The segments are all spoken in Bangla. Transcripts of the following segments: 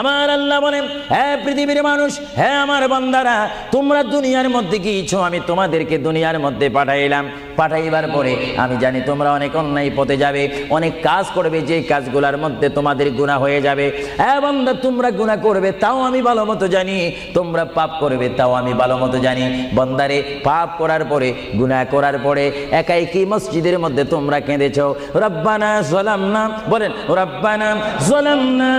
আমার আল্লাহ বলেন, হে পৃথিবীর মানুষ, হে আমার বান্দারা, তোমরা দুনিয়ার মধ্যে গিয়েছো, আমি তোমাদেরকে দুনিয়ার মধ্যে পাঠাইলাম। পাঠাইবার পরে আমি জানি তোমরা অনেক অন্যায় পথে যাবে, অনেক কাজ করবে, যে কাজগুলোর মধ্যে তোমাদের গুনাহ হয়ে যাবে। হ্যাঁ বান্দা, তোমরা গুনাহ করবে তাও আমি ভালো মতো জানি, তোমরা পাপ করবে তাও আমি ভালো মতো জানি। বান্দারে, পাপ করার পরে, গুনাহ করার পরে একাই কি মসজিদের মধ্যে তোমরা কেঁদেছো, রব্বানা যালামনা, বলেন রব্বানা যালামনা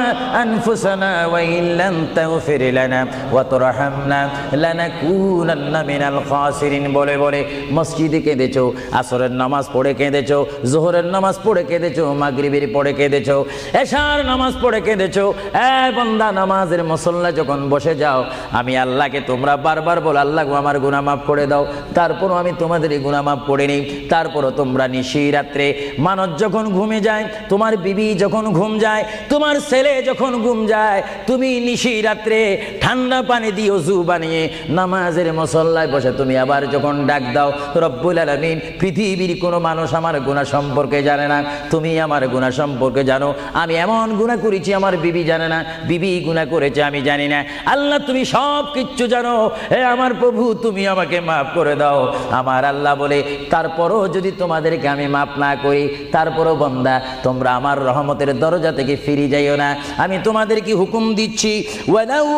আনফুসানা ওয়া ইল্লাম তাগফির লানা ওয়া তারহামনা লানাকুনান্না মিনাল খাসিরিন বলে বলে মসজিদে কেঁদেছো, আসরের নামাজ পড়ে কেঁদেছো, যোহরের নামাজ পড়ে কেঁদেছো, মাগরিবের পড়ে কেঁদেছো, এশার নামাজ পড়ে কেঁদেছো। এ বান্দা, নামাজের মুসল্লা যখন বসে যাও, আমি আল্লাহকে তোমরা বারবার বলো, আল্লাহ আমার গুনাহ মাফ করে দাও। তারপরও আমি তোমাদের গুনাহ মাফ করে নিই। তারপরও তোমরা নিশি রাত্রে, মানুষ যখন ঘুমে যায়, তোমার বিবি যখন ঘুম যায়, তোমার ছেলে যখন ঘুম যায়, তুমি নিশি রাত্রে ঠান্ডা পানি দিয়ে ওযু বানিয়ে নামাজের মুসল্লায় বসে তুমি আবার যখন ডাক দাও, রব্বুল আলামিন, পৃথিবীর কোনো মানুষ আমার গুনাহ সম্পর্কে জানে না, তুমি আমার গুনাহ সম্পর্কে জানো। আমি এমন গুনাহ করেছি আমার বিবি জানে না, বিবি গুনাহ করেছে আমি জানি না। আল্লাহ, তুমি সব কিচ্ছু জানো। হে আমার প্রভু, তুমি আমাকে মাফ করে দাও। আমার আল্লাহ বলে, তারপরও যদি তোমাদেরকে আমি মাফ না করি, তারপরও বান্দা, তোমরা আমার রহমতের দরজা থেকে ফিরে যাইও না। আমি তোমাদেরকে হুকুম দিচ্ছি, ওয়ালাউ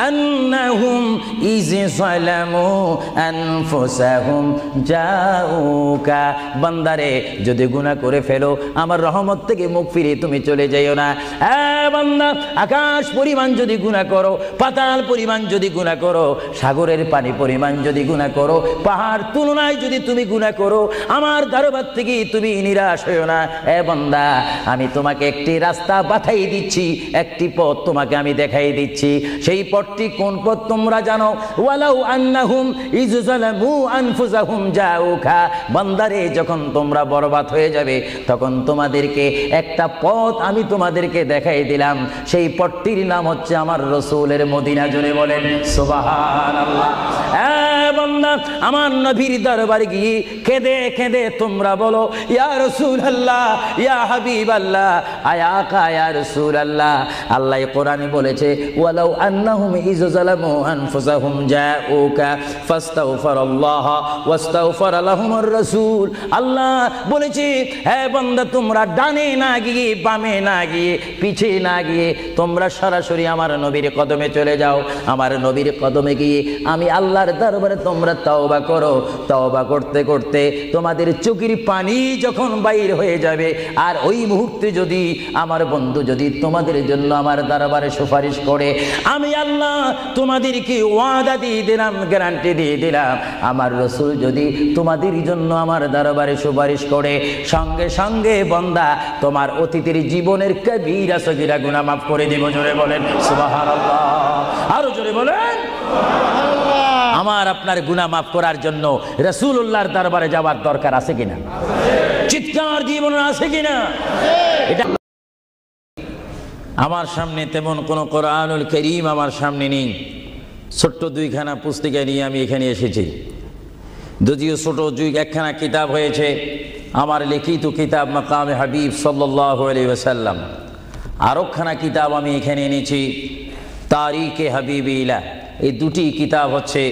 আন্নাহুম ইয যালামু আনফুসাহুম জাউকা, বান্দারে, যদি গুনাহ করে ফেলো, আমার রহমত থেকে মুখ ফিরে তুমি চলে যাইও না। বান্দা, আকাশ পরিমাণ যদি গুনাহ করো, পাতাল পরিমাণ যদি গুনাহ করো, সাগরের পানি পরিমাণ যদি গুনাহ করো, পাহাড় তুলনায় যদি তুমি গুনাহ করো, আমার দরবার থেকে তুমি নিরাশ হইও না। বান্দা, আমি তোমাকে একটি রাস্তা বাতাই দিচ্ছি, একটি পথ তোমাকে আমি দেখাই দিচ্ছি। সেই পথটি কোন পথ তোমরা জানো? ওয়ালাউ আন্নাহুম ইয যালামু আনফুসাহুম জাউকা, বান্দারে, যখন তোমরা বরবাদ হয়ে যাবে, তখন তোমাদেরকে একটা পথ আমি তোমাদেরকে দেখাই দিলাম। সেই পথটির নাম হচ্ছে আমার রাসূলের মদিনা। জোরে বলেন সুবহানাল্লাহ। বান্দা, আমার নবীর দরবারে গিয়ে কেঁদে কেঁদে তোমরা বলো, ইয়া রাসূলুল্লাহ, ইয়া হাবিবাল্লাহ, আয়াকা ইয়া রাসূলুল্লাহ। আল্লাহ কোরআনে বলেছে, ওয়ালাউ আন্নাহুম ইয যালামু আনফুসাহুম জাউকা ফাস্তাগফিরুল্লাহ ওয়াস্তাগফার লাহুমুর রাসূল। আল্লাহ বলেছে, হে বান্দা, তোমরা ডানে না গিয়ে, বামে না গিয়ে, পিছে না গিয়ে, তোমরা সরাসরি আমার নবীর কদমে চলে যাও। আমার নবীর কদমে গিয়ে আমি আল্লাহর দরবারে তোমরা তওবা করো। তওবা করতে করতে তোমাদের চোখের পানি যখন বাইর হয়ে যাবে, আর ওই মুহূর্তে যদি আমার বন্ধু যদি তোমাদের জন্য আমার দরবারে সুপারিশ করে, আমি আল্লাহ তোমাদেরকে ওয়াদা দিয়ে দিলাম, গ্যারান্টি দিয়ে দিলাম, আমার রাসূল যদি তোমাদের জন্য আমার দরবারে সুপারিশ করে, সঙ্গে সঙ্গে বান্দা, তোমার অতীতের জীবনের কবিরা সগীরা গুনাহ মাফ করে দেব। জোরে বলেন সুবহানাল্লাহ। আরো জোরে বলেন সুবহানাল্লাহ। আমার আপনার গুনাহ মাফ করার জন্য রাসূলুল্লাহর দরবারে যাওয়ার দরকার আছে কিনা? চিৎকার জীবন আছে কিনা? এটা আমার সামনে তেমন কোন কোরআনুল কারীম আমার সামনে নেই। ছোট্ট দুইখানা পুস্তিকা নিয়ে আমি এখানে এসেছি। যদিও ছোট একখানা কিতাব হয়েছে, আমার লিখিত কিতাব মাকামে হাবিব সাল্লাল্লাহু আলাইহি ওয়াসাল্লাম। আরেকখানা কিতাব আমি এখানে এনেছি, তারিখে হাবিবিল্লাহ। এই দুটি কিতাব হচ্ছে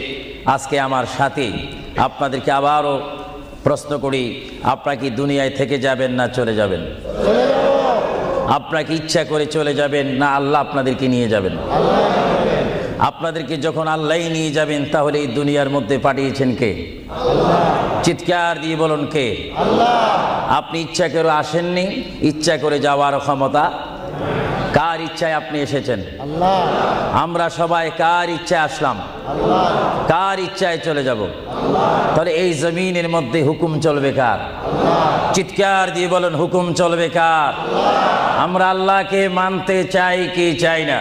আজকে আমার সাথে। আপনাদেরকে আবারও প্রশ্ন করি, আপনারা কি দুনিয়ায় থেকে যাবেন না চলে যাবেন? আপনারা কি ইচ্ছা করে চলে যাবেন না আল্লাহ আপনাদেরকে নিয়ে যাবেন? আপনাদেরকে যখন আল্লাহ নিয়ে যাবেন, তাহলে এই দুনিয়ার মধ্যে পাঠিয়েছেন কে? আল্লাহ। চিৎকার দিয়ে বলুন, কে? আল্লাহ। আপনি ইচ্ছা করে আসেননি, ইচ্ছা করে যাওয়ার ক্ষমতা কার ইচ্ছায় আপনি এসেছেন? আল্লাহ। আমরা সবাই কার ইচ্ছায় আসলাম? আল্লাহ। কার ইচ্ছায় চলে যাব? আল্লাহ। তাহলে এই জমিনের মধ্যে হুকুম চলবে কার? আল্লাহ। চিৎকার দিয়ে বলুন, হুকুম চলবে কার? আল্লাহ। আমরা আল্লাহকে মানতে চাই কি চাই না?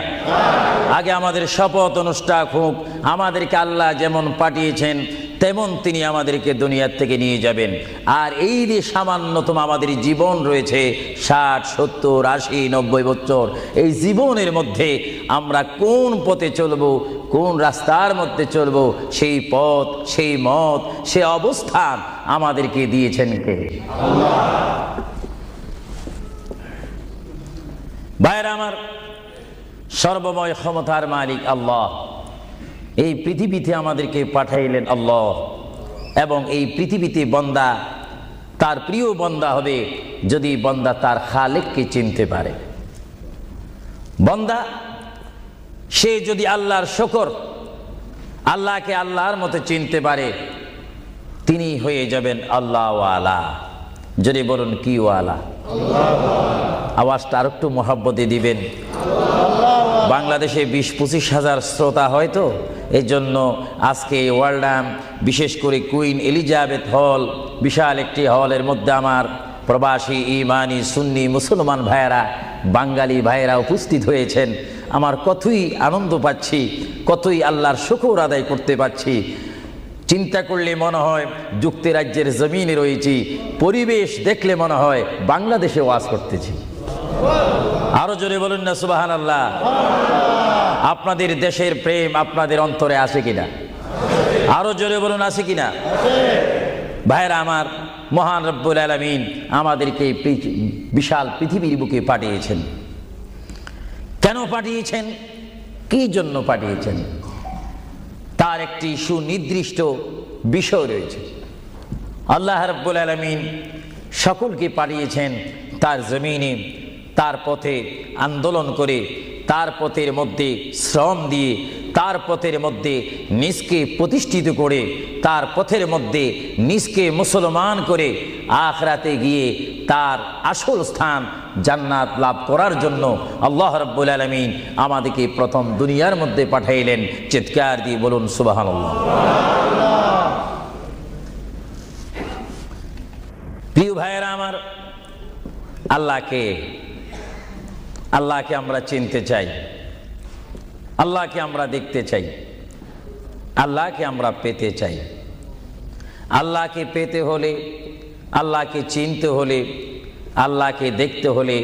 আগে আমাদের শপথ অনুষ্ঠান হোক, আমাদেরকে আল্লাহ যেমন পাঠিয়েছেন তেমন তিনি আমাদেরকে দুনিয়ার থেকে নিয়ে যাবেন। আর এই যে সামান্যতম আমাদের জীবন রয়েছে 60, 70, 80, 90 বছর, এই জীবনের মধ্যে আমরা কোন পথে চলবো, কোন রাস্তার মধ্যে চলবো, সেই পথ, সেই মত, সেই অবস্থান আমাদেরকে দিয়েছেন কে? আল্লাহ। ভাইরা আমার, সর্বময় ক্ষমতার মালিক আল্লাহ এই পৃথিবীতে আমাদেরকে পাঠাইলেন আল্লাহ, এবং এই পৃথিবীতে বান্দা তার প্রিয় বান্দা হবে যদি বান্দা তার খালেককে চিনতে পারে। বান্দা সে যদি আল্লাহর শুকর, আল্লাহকে আল্লাহর মতো চিনতে পারে, তিনি হয়ে যাবেন আল্লাহ ওয়ালা। যদি বলুন কি ওয়ালা? আওয়াজটা আর একটু মহব্বতে দিবেন। বাংলাদেশে 20-25 হাজার শ্রোতা হয়তো, এই জন্য আজকে ওয়ার্ল্ডাম, বিশেষ করে কুইন এলিজাবেথ হল, বিশাল একটি হলের মধ্যে আমার প্রবাসী ইমানি সুন্নি মুসলমান ভাইয়েরা, বাঙালি ভাইয়েরা উপস্থিত হয়েছেন। আমার কতই আনন্দ পাচ্ছি, কতই আল্লাহর শুকর আদায় করতে পারছি। চিন্তা করলে মনে হয় যুক্তরাজ্যের জমিনে রয়েছি, পরিবেশ দেখলে মনে হয় বাংলাদেশে ওয়াজ করতেছি। আরো জোরে বলুন না সুবহানাল্লাহ। আপনাদের দেশের প্রেম আপনাদের অন্তরে আছে কিনা? আরো জোরে বলুন আছে কিনা? ভাইরা আমার, মহান রব্বুল আলামিন আমাদেরকে বিশাল পৃথিবীর বুকে পাঠিয়েছেন। কেন পাঠিয়েছেন? কি জন্য পাঠিয়েছেন? তার একটি সুনির্দিষ্ট বিষয় রয়েছে। আল্লাহ রব্বুল আলামিন সকলকে পাঠিয়েছেন তার জমিনে, তার পথে আন্দোলন করে, তার পথের মধ্যে শ্রম দিয়ে, তার পথের মধ্যে নিজকে প্রতিষ্ঠিত করে, তার পথের মধ্যে নিজকে মুসলমান করে আখিরাতে গিয়ে তার আসল স্থান জান্নাত লাভ করার জন্য আল্লাহ রাব্বুল আলামিন আমাদেরকে প্রথম দুনিয়ার মধ্যে পাঠাইলেন। চিৎকার দিয়ে বলুন সুবহানাল্লাহ। প্রিয় ভাইয়েরা আমার, আল্লাহকে আমরা চিনতে চাই, আল্লাহকে আমরা দেখতে চাই, আল্লাহকে আমরা পেতে চাই। আল্লাহকে পেতে হলে, আল্লাহকে চিনতে হলে, আল্লাহকে দেখতে হলে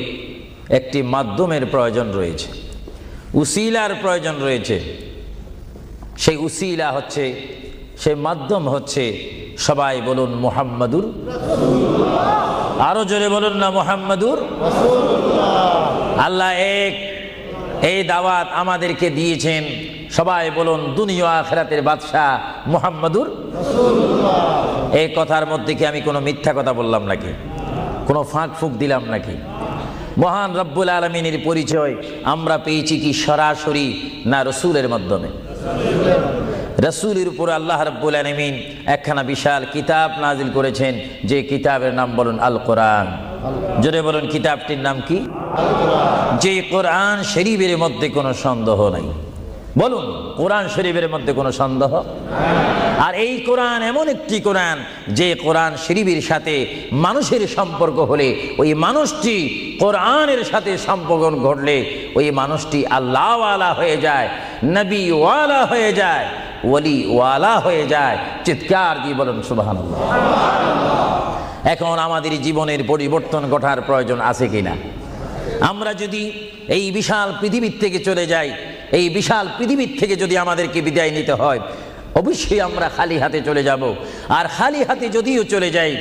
একটি মাধ্যমের প্রয়োজন রয়েছে, উসিলার প্রয়োজন রয়েছে। সেই উসিলা হচ্ছে, সেই মাধ্যম হচ্ছে, সবাই বলুন মুহাম্মাদুর রাসূলুল্লাহ। আরো জোরে বলুন না মুহাম্মাদুর রাসূলুল্লাহ। আল্লাহ এক, এই দাওয়াত আমাদেরকে দিয়েছেন। সবাই বলুন দুনিয়া আখিরাতের বাদশাহ মুহাম্মাদুর রাসূলুল্লাহ। এই কথার মধ্যে কি আমি কোনো মিথ্যা কথা বললাম নাকি? কোনো ফাঁক ফুক দিলাম নাকি? মহান রব্বুল আলামিনের পরিচয় আমরা পেয়েছি কি সরাসরি, না রসুলের মাধ্যমে? রসুলের উপর আল্লাহ রব্বুল আলামিন একখানা বিশাল কিতাব নাজিল করেছেন, যে কিতাবের নাম বলুন আল কোরআন। জোরে বলুন কিতাবটির নাম কি? যে কোরআন শরীফের মধ্যে কোনো সন্দেহ নাই। বলুন কোরআন শরীফের মধ্যে কোনো সন্দেহ? আর এই কোরআন এমন একটি কোরআন, যে কোরআন শরীফের সাথে মানুষের সম্পর্ক হলে, ওই মানুষটি কোরআনের সাথে সম্পর্ক ঘটলে ওই মানুষটি আল্লাহ ওয়ালা হয়ে যায়, নবী ওয়ালা হয়ে যায়, ওলি ওয়ালা হয়ে যায়। চিৎকার দিয়ে বলুন সুবহানাল্লাহ। এখন আমাদের জীবনের পরিবর্তন ঘটার প্রয়োজন আছে কিনা? আমরা যদি এই বিশাল পৃথিবীর থেকে চলে যাই, এই বিশাল পৃথিবীর থেকে যদি আমাদেরকে বিদায় নিতে হয়, অবশ্যই আমরা খালি হাতে চলে যাব। আর খালি হাতে যদিও চলে যাই,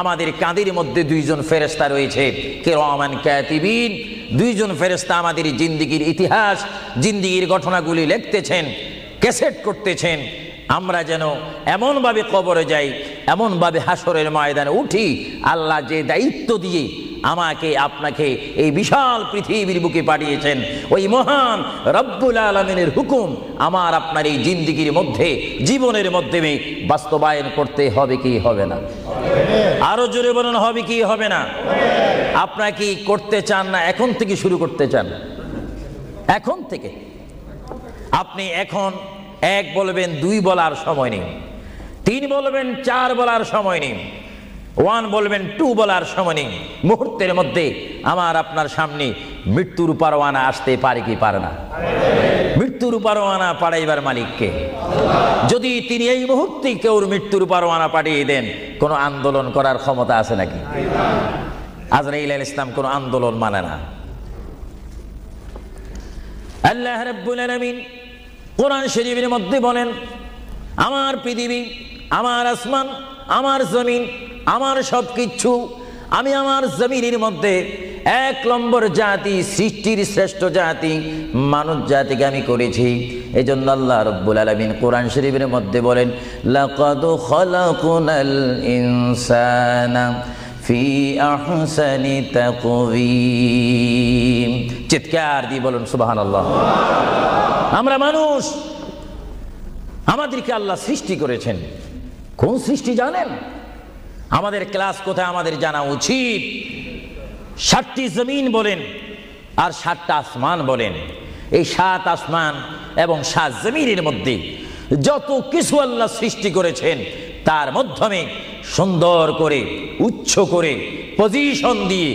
আমাদের কাঁধের মধ্যে দুইজন ফেরেশতা রয়েছে, কিরামান কাতিবিন। দুইজন ফেরেশতা আমাদের জিন্দেগির ইতিহাস, জিন্দেগির ঘটনাগুলি লিখতেছেন, ক্যাসেট করতেছেন। আমরা যেন এমনভাবে কবরে যাই, এমনভাবে হাসরের ময়দানে উঠি, আল্লাহ যে দায়িত্ব দিয়ে আমাকে আপনাকে এই বিশাল পৃথিবীর বুকে পাঠিয়েছেন, ওই মহান রব্বুল আলামিনের হুকুম আমার আপনার এই জিন্দেগির মধ্যে, জীবনের মাধ্যমে বাস্তবায়ন করতে হবে কি হবে না? আরো জোরে বলুন হবে কি হবে না? আপনারা কি করতে চান, না এখন থেকে শুরু করতে চান? এখন থেকে আপনি এখন এক বলবেন, দুই বলার সময় নেই, তিন বলবেন, চার বলার সময় নেই, ওয়ান বলবেন, টু বলার সময় নেই। মুহূর্তের মধ্যে আমার আপনার সামনে মৃত্যুর পরোয়ানা আসতে পারে কি পারে না? মৃত্যুর পরোয়ানা পাঠাইবার মালিককে। যদি তিনি এই মুহূর্তে কেউ মৃত্যুর পরোয়ানা পাঠিয়ে দেন, কোনো আন্দোলন করার ক্ষমতা আছে নাকি? আজরাইল আলাইহিস সালাম কোনো আন্দোলন মানে না। আল্লাহ রাব্বুল আলামিন কোরআন শরীফের মধ্যে বলেন, আমার পৃথিবী, আমার আসমান, আমার জমিন, আমার সবকিছু, আমি আমার জমিনের মধ্যে এক নম্বর জাতি, সৃষ্টির শ্রেষ্ঠ জাতি মানব জাতিকে আমি করেছি। এজন্য আল্লাহ রাব্বুল আলামিন কোরআন শরীফের মধ্যে বলেন, লাকাদ খালাকনাল ইনসানা ফি আহসানি তাকওয়িম। চিৎকার দিয়ে বলুন সুবহানাল্লাহ। আমরা মানুষ, আমাদেরকে আল্লাহ সৃষ্টি করেছেন। কোন সৃষ্টি জানেন? আমাদের ক্লাস কোথায় আমাদের জানা উচিত। 7টি জমিন বলেন আর 7টা আসমান বলেন। এই 7 আসমান এবং 7 জমিনের মধ্যে যত কিছু আল্লাহ সৃষ্টি করেছেন তার মাধ্যমে সুন্দর করে উচ্চ করে পজিশন দিয়ে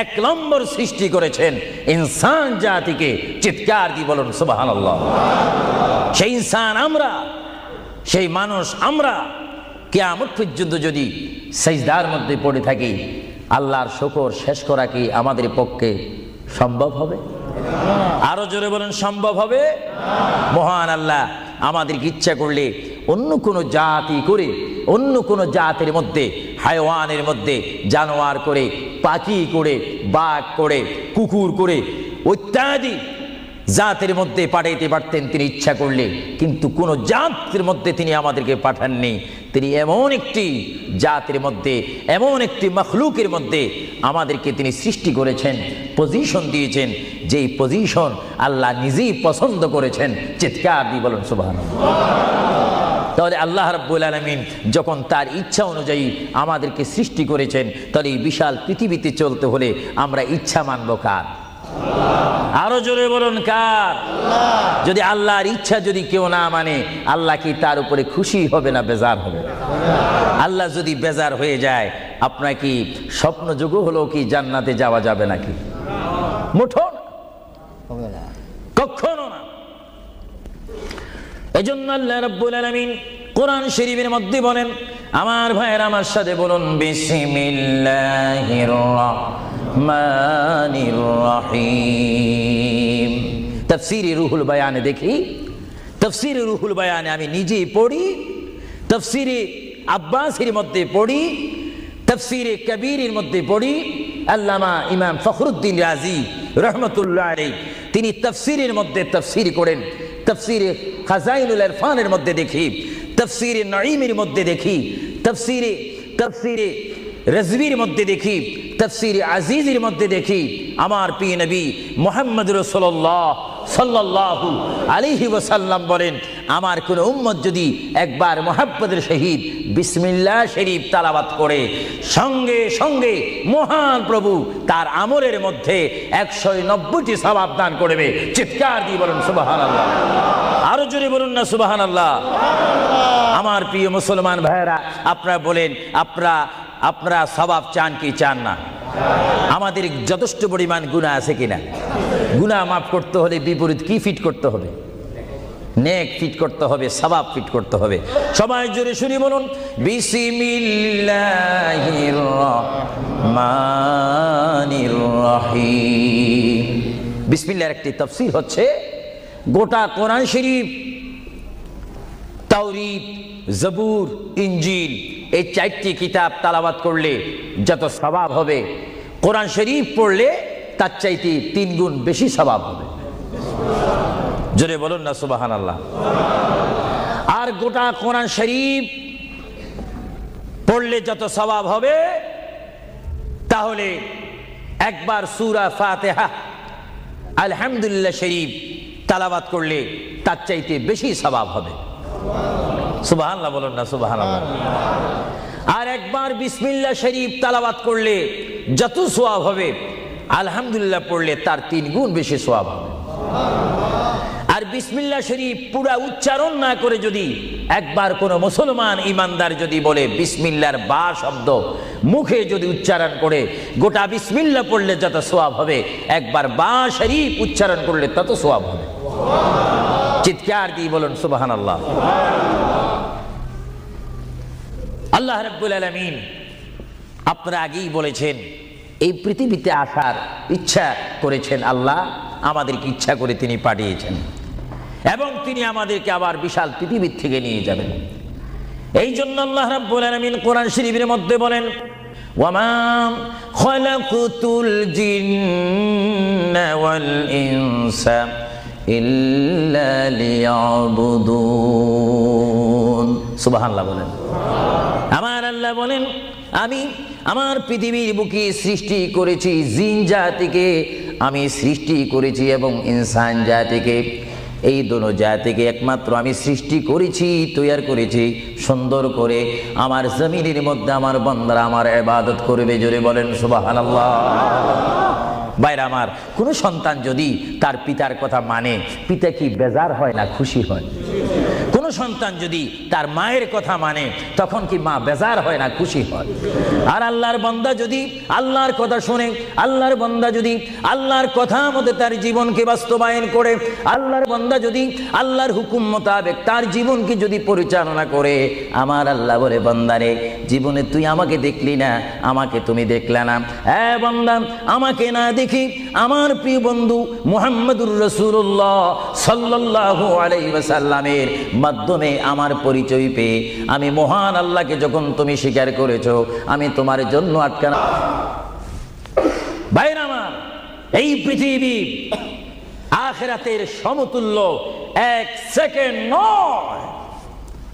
1 নম্বর সৃষ্টি করেছেন ইনসান জাতিকে। চিৎকার দিয়ে বলুন সুবহানাল্লাহ। সেই ইনসান আমরা, সেই মানুষ আমরা কিয়ামত পর্যন্ত যদি সিজদার মধ্যে পড়ে থাকি, আল্লাহর শুকর শেষ করা কি আমাদের পক্ষে সম্ভব হবে? আরো জোরে বলেন, সম্ভব হবে? মহান আল্লাহ আমাদেরকে ইচ্ছা করলে অন্য কোনো জাতি করে, অন্য কোনো জাতের মধ্যে, হায়ওয়ানের মধ্যে জানোয়ার করে, পাখি করে, বাঘ করে, কুকুর করে ইত্যাদি জাতের মধ্যে পাঠাইতে পারতেন তিনি ইচ্ছা করলে, কিন্তু কোন জাতের মধ্যে তিনি আমাদেরকে পাঠাননি। তিনি এমন একটি জাতের মধ্যে, এমন একটি মখলুকের মধ্যে আমাদেরকে তিনি সৃষ্টি করেছেন, পজিশন দিয়েছেন, যেই পজিশন আল্লাহ নিজেই পছন্দ করেছেন। চিৎকার দিয়ে বলুন সুবহানাল্লাহ। তাহলে আল্লাহ রাব্বুল আলামিন যখন তার ইচ্ছা অনুযায়ী আমাদেরকে সৃষ্টি করেছেন, তাহলে এই বিশাল পৃথিবীতে চলতে হলে আমরা ইচ্ছা মানব কার? আরো জোরে বলুন কার? যদি আল্লাহর ইচ্ছা যদি কেউ না মানে, আল্লাহ কি তার উপরে খুশি হবে না বেজার হবে? আল্লাহ যদি বেজার হয়ে যায়, আপনার কি স্বপ্ন যোগ হলো কি জান্নাতে যাওয়া যাবে নাকি? মুঠো না, কখনো না। এজন্য আল্লাহ রাব্বুল আলামিন কোরআন শরীফের মধ্যে বলেন, আমার ভাইয়ের আমার সাথে বলুন, বিসমিল্লাহির রাহমানির রহিম। তাফসীরে রুহুল বায়ানে দেখি, তাফসীরে রুহুল বায়ানে আমি নিজেই পড়ি, তাফসীরে আব্বাসীর মধ্যে পড়ি, তাফসীরে কবীরের মধ্যে পড়ি। আল্লামা ইমাম ফখরুদ্দিন রাজি রহমতুল্লাহ আলাইহি তিনি তাফসীরের মধ্যে তাফসীর করেন। তাফসীরে খাজাইনুল ইরফানের মধ্যে দেখি, তাফসীরে নাঈমের মধ্যে দেখি, তাফসীরে রাজভির মধ্যে দেখি, তাফসীরে আজিজের মধ্যে দেখি, আমার প্রিয় নবী মুহাম্মদ রাসূলুল্লাহ সাল্লাল্লাহু আলাইহি ওয়াসাল্লাম বলেন, আমার কোন উম্মত যদি একবার মুহাব্বতের সহিত বিসমিল্লাহ শরীফ তেলাওয়াত করে, সঙ্গে সঙ্গে মহান প্রভু তার আমলের মধ্যে 190টি সওয়াব দান করবে। চিৎকার দিয়ে বলুন সুবহানাল্লাহ। আরো জোরে বলুন না সুবহানাল্লাহ। আমার প্রিয় মুসলমান ভাইয়েরা, আপনারা বলেন, আপনারা সওয়াব চান কি চান না? আমাদের যথেষ্ট পরিমাণ গুনাহ আছে কিনা? গুনাহ মাফ করতে হলে বিপরীত কি ফিট করতে হবে? নেক ফিট করতে হবে, সওয়াব ফিট করতে হবে। সবাই জোরে শুনি বলুন, বিসমিল্লাহির রহমানির রহিম। বিসমিল্লাহর একটি তাফসীর হচ্ছে, গোটা কোরআন শরীফ, তাওরীত, জবুর, ইনজিল, এই 4টি কিতাব তেলাওয়াত করলে যত সওয়াব হবে, কোরআন শরীফ পড়লে তার চাইতে 3 গুণ বেশি সওয়াব হবে। জোরে বলুন না সুবহানাল্লাহ। আর গোটা কোরআন শরীফ পড়লে যত সওয়াব হবে, তাহলে একবার সূরা ফাতিহা আলহামদুলিল্লাহ শরীফ তেলাওয়াত করলে তার চাইতে বেশি সওয়াব হবে। সুবহানাল্লাহ বলুন না সুবহানাল্লাহ। আর একবার বিসমিল্লাহ শরীফ তেলাওয়াত করলে যত সওয়াব হবে, আলহামদুলিল্লাহ পড়লে তার 3 গুণ বেশি সওয়াব হবে। আর বিসমিল্লাহ শরীফ পুরা উচ্চারণ না করে যদি একবার কোন মুসলমান ইমানদার যদি বলে বিসমিল্লাহর বা শব্দ মুখে যদি উচ্চারণ করে, গোটা বিসমিল্লাহ পড়লে যত সওয়াব হবে, একবার বা শরীফ উচ্চারণ করলে তত সওয়াব হবে। চিৎকার দিয়ে বলুন সুবহানাল্লাহ। আল্লাহ রাব্বুল আলামিন আপনারা আগেই বলেছেন, এই পৃথিবীতে আসার ইচ্ছা করেছেন আল্লাহ, আমাদেরকে ইচ্ছা করে তিনি পাঠিয়েছেন, এবং তিনি আমাদেরকে আবার বিশাল পৃথিবীর থেকে নিয়ে যাবেন। এই জন্য আল্লাহ রাব্বুল আলামিন কোরআন শরীফের মধ্যে বলেন, ওয়ামা খালাকতুল জিন্না ওয়াল ইনসা ইল্লা লিয়াবুদুন। সুবহানাল্লাহ বলেন। আমার আল্লাহ বলেন, আমি আমার পৃথিবীর বুকে সৃষ্টি করেছি জিন জাতিকে, আমি সৃষ্টি করেছি এবং ইনসান জাতিকে। এই দুটো জাতিকে একমাত্র আমি সৃষ্টি করেছি, তৈরি করেছি সুন্দর করে। আমার জমিনের মধ্যে আমার বান্দারা আমার ইবাদত করবে। জোরে বলেন সুবহানাল্লাহ। ভাইরা আমার, কোনো সন্তান যদি তার পিতার কথা মানে, পিতা কি বেজার হয় না খুশি হয়? কোন সন্তান যদি তার মায়ের কথা মানে, তখন কি মা বেজার হয় না খুশি হয়? আর আল্লাহর বান্দা যদি আল্লাহর কথা শুনে, আল্লাহর বান্দা যদি আল্লাহর কথা মতে তার জীবনকে বাস্তবায়ন করে, আল্লাহর বান্দা যদি আল্লাহর হুকুম মোতাবেক তার জীবনকে যদি পরিচালনা করে, আমার আল্লাহ বলে, বান্দারে জীবনে তুই আমাকে দেখলি না, আমাকে তুমি দেখলে না। হ্যাঁ বান্দা, আমাকে না দেখি আমার প্রিয় বন্ধু মুহাম্মদুর রাসূলুল্লাহ সাল্লাল্লাহু আলাইহি ওয়াসাল্লামের মাধ্যমে আমার পরিচয় পেয়ে আমি মহান আল্লাহকে যখন তুমি স্বীকার করেছো, আমি তোমার জন্য আটকানা। ভাইরা আমার, এই পৃথিবী আখিরাতের সমতুল্য এক সেকেন্ড নয়।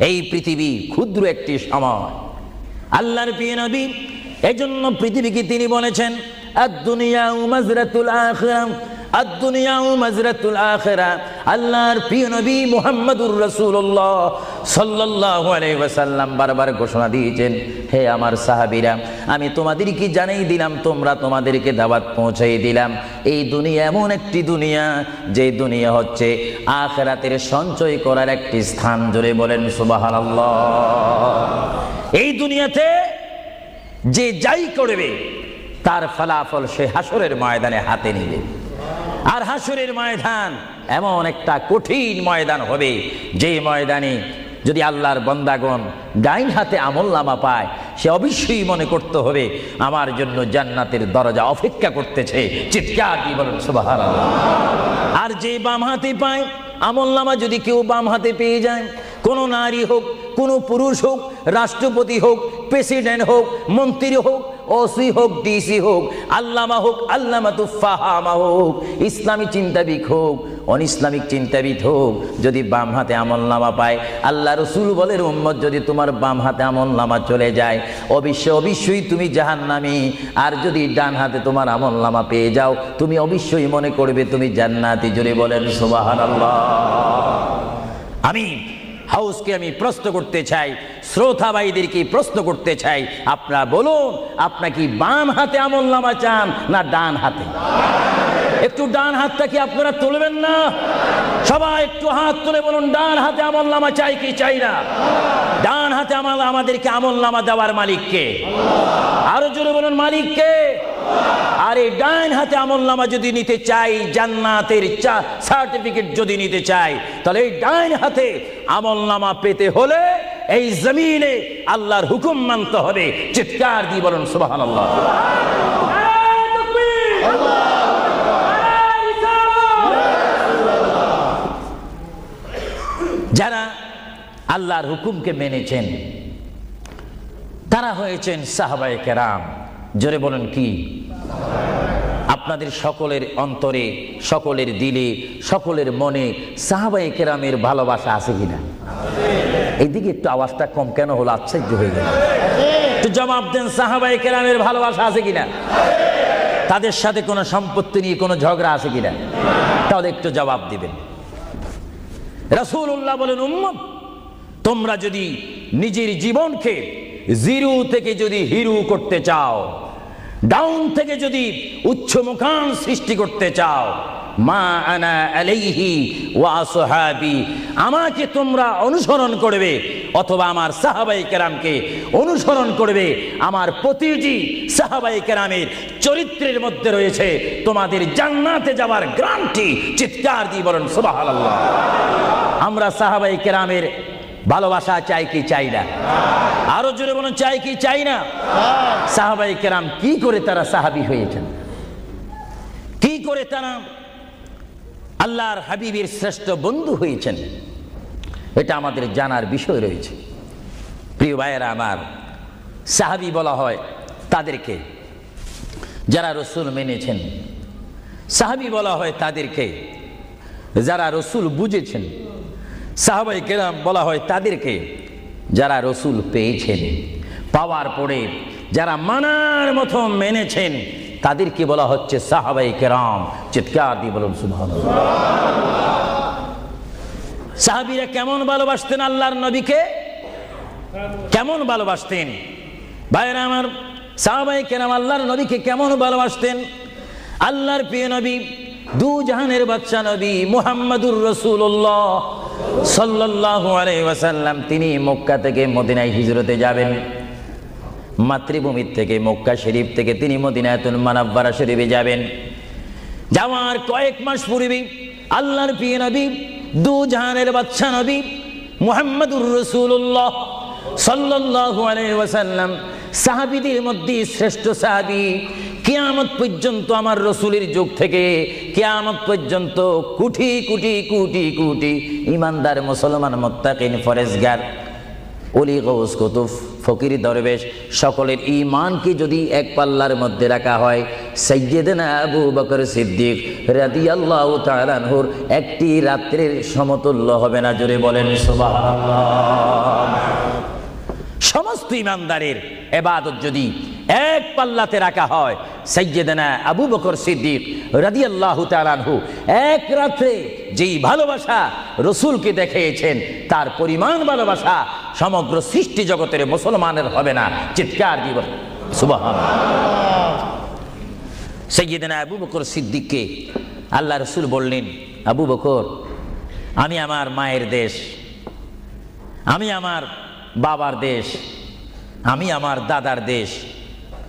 এই পৃথিবী ক্ষুদ্র একটি সময়। আল্লাহর প্রিয় নবী এজন্য পৃথিবীকে তিনি বলেছেন, আদ-দুনিয়া মাজরাতুল আখিরাহ, আদ-দুনিয়া মাজরাতুল আখিরাহ। আল্লাহর প্রিয় নবী মুহাম্মদুর রাসূলুল্লাহ সাল্লাল্লাহু আলাইহি ওয়াসাল্লাম বারবার ঘোষণা দিয়েছেন, হে আমার সাহাবীরা, আমি তোমাদেরকে জানাই দিলাম, তোমরা তোমাদেরকে দাওয়াত পৌঁছাই দিলাম, এই দুনিয়া এমন একটি দুনিয়া, যে দুনিয়া হচ্ছে আখিরাতের সঞ্চয় করার একটি স্থান। জোরে বলেন সুবহানাল্লাহ। এই দুনিয়াতে যে যাই করবে তার ফলাফল সে হাসরের ময়দানে হাতে নিবে। আর হাসরের ময়দান এমন একটা কঠিন ময়দান হবে, যে ময়দানে যদি আল্লাহর বান্দাগণ ডাইন হাতে আমলনামা পায়, সে অবশ্যই মনে করতে হবে আমার জন্য জান্নাতের দরজা অপেক্ষা করতেছে। চিৎকার দিয়ে বলেন সুবহানাল্লাহ। আর যে বাম হাতে পায় আমলনামা, যদি কেউ বাম হাতে পেয়ে যায়, কোনো নারী হোক, কোনো পুরুষ হোক, রাষ্ট্রপতি হোক, প্রেসিডেন্ট হোক, মন্ত্রী হোক, ওসি হোক, ডিসি হোক, আল্লামা হোক, আল্লামাতু ফাহামা হোক, ইসলামী চিন্তাবিদ হোক, অনিসলামিক চিন্তাবিদ হোক, যদি বাম হাতে আমলনামা পায়, আল্লাহ রসুল বলেন, উম্মত যদি তোমার বাম হাতে আমলনামা চলে যায়, অবশ্যই তুমি জাহান্নামী। আর যদি ডান হাতে তোমার আমলনামা পেয়ে যাও, তুমি অবশ্যই মনে করবে তুমি জান্নাতি। জোরে বলেন সুবহানাল্লাহ। আমি হাউসকে আমি প্রশ্ন করতে চাই, শ্রোতা ভাইদেরকে প্রশ্ন করতে চাই, আপনারা বলুন, আপনারা কি বাম হাতে আমলনামা চান না ডান হাতে? একটু ডান হাতটা কি আপনারা তুলবেন না? সবাই একটু হাত তুলে বলুন, ডান হাতে আমলনামা চাই কি চাই না? ডান হাতে আমাদেরকে আমলনামা দেওয়ার মালিক কে? আরো জোরে বলুন, মালিক কে? আর এই ডান হাতে আমলনামা যদি নিতে চাই, জান্নাতের সার্টিফিকেট যদি নিতে চাই, তাহলে এই ডান হাতে আমলনামা পেতে হলে এই জমিনে আল্লাহর হুকুম মানতে হবে। চিৎকার দিয়ে বলুন সুবহানাল্লাহ। যারা আল্লাহর হুকুমকে মেনেছেন তারা হয়েছেন সাহাবায়ে কেরাম। জোরে বলেন কি? আপনাদের সকলের অন্তরে, সকলের দিলে, সকলের মনে সাহাবায়ে কেরামের ভালোবাসা আছে কিনা? এইদিকে একটু আওয়াজটা কম কেন হলো? আশ্চর্য হয়ে গেল। একটু জবাব দেন, সাহাবায়ে কেরামের ভালোবাসা আছে কিনা? তাদের সাথে কোনো সম্পত্তি নিয়ে কোনো ঝগড়া আছে কিনা? তাহলে একটু জবাব দিবেন। রাসূলুল্লাহ বলেন, উম্মত তোমরা যদি নিজের জীবনকে জিরো থেকে যদি হিরো করতে চাও, ডাউন থেকে যদি উচ্চ মুকাম সৃষ্টি করতে চাও, মা আনা আলাইহি ওয়া আসহাবি, আমাকে তোমরা অনুসরণ করবে অথবা আমার সাহাবায়ে কেরামকে অনুসরণ করবে। আমার প্রতিটি সাহাবায়ে কেরামের চরিত্রের মধ্যে রয়েছে তোমাদের জান্নাতে যাওয়ার গ্যারান্টি। চিৎকার দিয়ে বলেন সুবহানাল্লাহ। আমরা সাহাবায়ে কেরামের ভালোবাসা চাই কি চাই না? আরো জোরে বলুন, চাই কি চাই না? সাহাবায়ে কেরাম কি করে তারা সাহাবী হয়েছেন? কি করে তারা আল্লাহর হাবিবের শ্রেষ্ঠ বন্ধু হয়েছেন? এটা আমাদের জানার বিষয় রয়েছে। প্রিয় ভাইয়েরা আমার, সাহাবী বলা হয় তাদেরকে, যারা রসুল মেনেছেন। সাহাবী বলা হয় তাদেরকে যারা রসুল বুঝেছেন। সাহাবায়ে কেরাম বলা হয় তাদেরকে যারা রসুল পেয়েছেন। পাওয়ার পরে যারা মানার মতো মেনেছেন তাদেরকে বলা হচ্ছে সাহাবায়ে কেরাম। চিৎকার দিয়ে বলুন সুবহানাল্লাহ। সাহাবীরা কেমন ভালোবাসতেন আল্লাহর নবীকে, কেমন ভালোবাসতেন ভাইরা আমার। সাহাবায়ে কেরাম আল্লাহর নবীকে কেমন ভালোবাসতেন। আল্লাহর প্রিয় নবী, দু জাহানের বাদশা নবী মুহাম্মাদুর রাসূলুল্লাহ সাল্লাল্লাহু আলাইহি ওয়াসাল্লাম, তিনি মক্কা থেকে মদিনায় হিজরতে যাবেন। মাতৃভূমি থেকে মক্কা শরীফ থেকে তিনি মদিনাতুল মুনাওয়ারা শরীফে যাবেন। যাওয়ার কয়েক মাস পূর্বে আল্লাহর প্রিয় নবী, দু জাহানের বাদশা নবী মুহাম্মাদুর রাসূলুল্লাহ সাল্লাল্লাহু আলাইহি ওয়াসাল্লাম, সাহাবীদের মধ্যে শ্রেষ্ঠ সাহাবী, কিয়ামত পর্যন্ত আমার রসুলের যুগ থেকে কিয়ামত পর্যন্ত কোটি কোটি কোটি কোটি ইমানদার মুসলমান মুত্তাকিন ফরেজগার ওলি গৌস কুতুব ফকির দরবেশ সকলের ঈমানকে যদি এক পাল্লার মধ্যে রাখা হয়, সাইয়্যিদনা আবু বকর সিদ্দিক রাদিয়াল্লাহু তাআলা আনহুর একটি রাত্রির সমতুল্য হবে না। জোরে বলেন সুবহানাল্লাহ। সমস্ত ইমানদারের ইবাদত যদি এক পাল্লাতে রাখা হয়, সাইয়্যিদনা আবু বকর সিদ্দিক রাদিয়াল্লাহু তাআলা আনহু এক রাতে যেই ভালোবাসা রসুলকে দেখিয়েছেন, তার পরিমাণ ভালোবাসা সমগ্র সৃষ্টি জগতের মুসলমানের হবে না। চিৎকার দিব সুবহানাল্লাহ। সাইয়্যিদনা আবু বকর সিদ্দিককে আল্লাহ রসুল বললেন, আবু বকর, আমি আমার মায়ের দেশ, আমি আমার বাবার দেশ, আমি আমার দাদার দেশ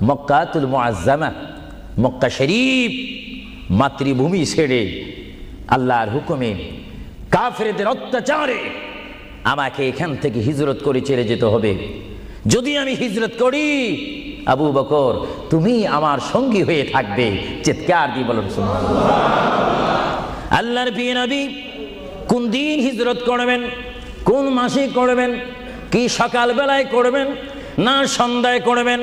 মক্কাতুল মুআজ্জামা, মক্কা শরীফ মাতৃভূমি ছেড়ে আল্লাহর হুকুমে কাফেরদের অত্যাচারে আমাকে এখান থেকে হিজরত করে চলে যেতে হবে। যদি আমি হিজরত করি, আবু বকর তুমি আমার সঙ্গী হয়ে থাকবে। চিৎকার দিয়ে বলুন সুবহানাল্লাহ। আল্লাহর প্রিয় নবী কোন দিন হিজরত করবেন, কোন মাসে করবেন, কি সকাল বেলায় করবেন, না সন্ধ্যায় করবেন,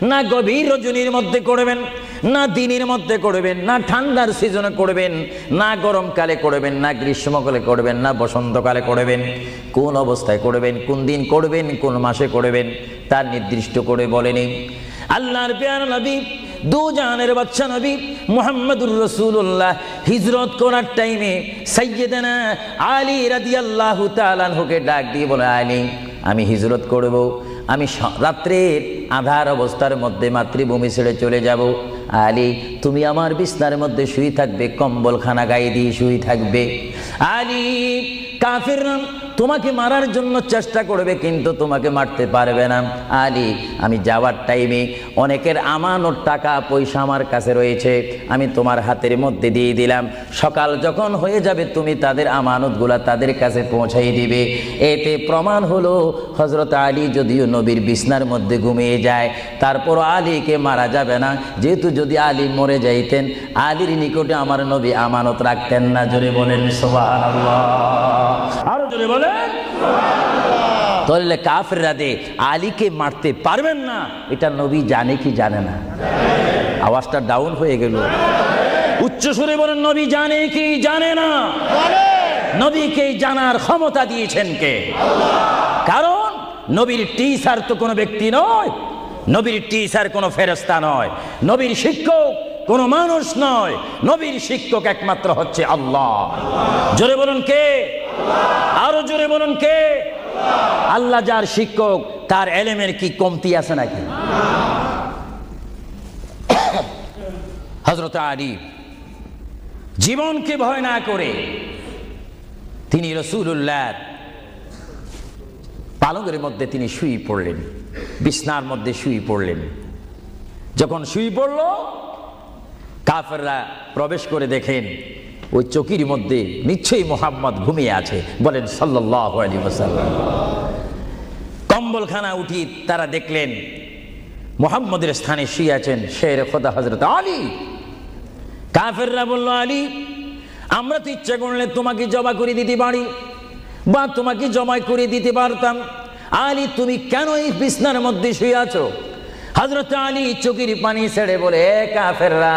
না গভীর রজনীর মধ্যে করবেন, না দিনের মধ্যে করবেন, না ঠান্ডার সিজনে করবেন, না গরমকালে করবেন, না গ্রীষ্মকালে করবেন, না বসন্তকালে করবেন, কোন অবস্থায় করবেন, কোন দিন করবেন, কোন মাসে করবেন, তার নির্দিষ্ট করে বলেনি। আল্লাহর প্রিয় নবী, দু জাহানের বাদশা নবী মুহাম্মাদুর রাসূলুল্লাহ হিজরত করার টাইমে সাইয়্যিদানা আলী রাদিয়াল্লাহু তাআলা আনহুকে ডাক দিয়ে বলে, আলী আমি হিজরত করব, আমি রাত্রের আধার অবস্থার মধ্যে মাতৃভূমি ছেড়ে চলে যাব। আলী তুমি আমার বিছনার মধ্যে শুয়ে থাকবে, কম্বলখানা গায়ে দিয়ে শুয়ে থাকবে। আলী কাফিররা তোমাকে মারার জন্য চেষ্টা করবে, কিন্তু তোমাকে মারতে পারবে না। আলী আমি যাওয়ার টাইমে অনেকের আমানত টাকা পয়সা আমার কাছে রয়েছে, আমি তোমার হাতের মধ্যে দিয়ে দিলাম। সকাল যখন হয়ে যাবে তুমি তাদের আমানতগুলা তাদের কাছে পৌঁছাই দিবে। এতে প্রমাণ হলো হযরত আলী যদিও নবীর বিছনার মধ্যে ঘুমিয়ে যায়, তারপর আলীকে মারা যাবে না, যেহেতু যদি আলী মরে যাইতেন আলীর নিকটে আমার নবী আমানত রাখতেন না। জোরে বলেন সুবহানাল্লাহ। আরো জোরে বলেন সুবহানাল্লাহ। তাহলে কাফেররা দে আলীকে মারতে পারবেন না, এটা নবী জানে কি জানে না? আওয়াজটা ডাউন হয়ে গেল। উচ্চ সুরে বলেন, নবী জানে কি জানে না? নবীকে জানার ক্ষমতা দিয়েছেন কে? আল্লাহ। কারণ নবীর টিচার তো কোনো ব্যক্তি নয়, নবীর টিচার কোনো ফেরেশতা নয়, নবীর শিক্ষক কোনো মানুষ নয়, নবীর শিক্ষক একমাত্র হচ্ছে আল্লাহ। জোরে বলুন কে? আরো জোরে বলুন কে? আল্লাহ যার শিক্ষক, তার এলেমের কি কমতি আছে নাকি? হযরত আলী জীবনকে ভয় না করে তিনি রাসূলুল্লাহ পালঙ্কের মধ্যে তিনি শুয়ে পড়লেন, বিছনার মধ্যে শুয়ে পড়লেন। যখন শুয়ে পড়ল, কাফেররা প্রবেশ করে দেখেন ওই চকির মধ্যে নিশ্চয়ই মুহাম্মদ ঘুমিয়ে আছে। বলেন সাল্লাল্লাহু আলাইহি ওয়াসাল্লাম। কম্বলখানা উঠি তারা দেখলেন মুহাম্মদের স্থানে শুয়ে আছেন শের খোদা হযরত আলী। কাফেররা বলল, আলী আমরা তো ইচ্ছা করলে তোমাকে জবা করে দিতে পারি বা তোমাকে জমা করে দিতে পারতাম, আলী তুমি কেন এই বিছনার মধ্যে শুয়ে আছো? হযরত আলী চোখের পানি ছেড়ে বলে, এ কাফেররা,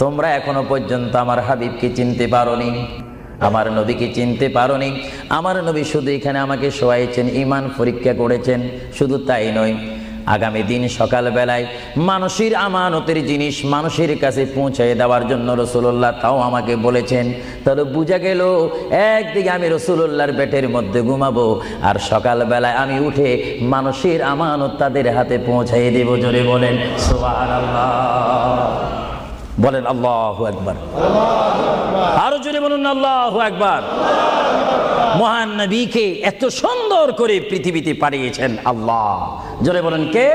তোমরা এখনো পর্যন্ত আমার হাবিবকে চিনতে পারোনি, আমার নবীকে চিনতে পারোনি। আমার নবী শুধু এখানে আমাকে শোয়াইছেন, ঈমান পরীক্ষা করেছেন। শুধু তাই নয়, আগামী দিন সকালবেলায় মানুষের আমানতের জিনিস মানুষের কাছে পৌঁছায় দেওয়ার জন্য রাসূলুল্লাহ তাও আমাকে বলেছেন। তাহলে বোঝা গেল, একদিকে আমি রাসূলুল্লাহর পেটের মধ্যে ঘুমাবো, আর সকালবেলায় আমি উঠে মানুষের আমানত তাদের হাতে পৌঁছায় দেব। জোরে বলেন সুবহানাল্লাহ, বলেন আল্লাহু আকবার, আরো জোরে বলুন আল্লাহু আকবার। মহান নবীকে এত সুন্দর করে পৃথিবীতে পাঠিয়েছেন আল্লাহ। জোরে বলেন কে?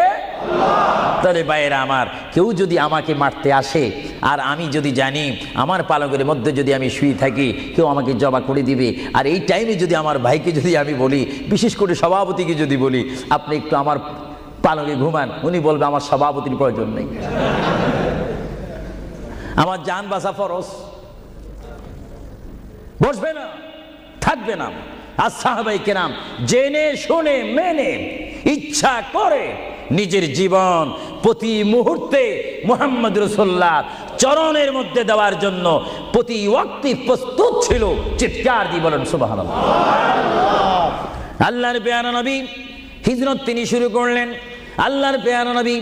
তাহলে ভাইয়েরা আমার, কেউ যদি আমাকে মারতে আসে আর আমি যদি জানি আমার পালকের মধ্যে যদি আমি শুয়ে থাকি, কেউ আমাকে জবা করে দিবে, আর এই টাইমে যদি আমার ভাইকে যদি আমি বলি, বিশেষ করে সভাপতিকে যদি বলি, আপনি একটু আমার পালকে ঘুমান, উনি বলবে আমার সভাপতির প্রয়োজন নেই, আমার জান বাঁচা ফরজ, বসবে না, থাকবে না। আর সাহাবায়ে কেরাম জেনে শুনে মেনে ইচ্ছা করে নিজের জীবন প্রতি মুহূর্তে মুহাম্মদ রাসূলুল্লাহ চরণের মধ্যে দেওয়ার জন্য প্রতি ওয়াক্তে প্রস্তুত ছিল। চিৎকার দিয়ে বলেন সুবহানাল্লাহ। আল্লাহর পেয়ারা নবী হিজরত তিনি শুরু করলেন। আল্লাহর পেয়ারা নবী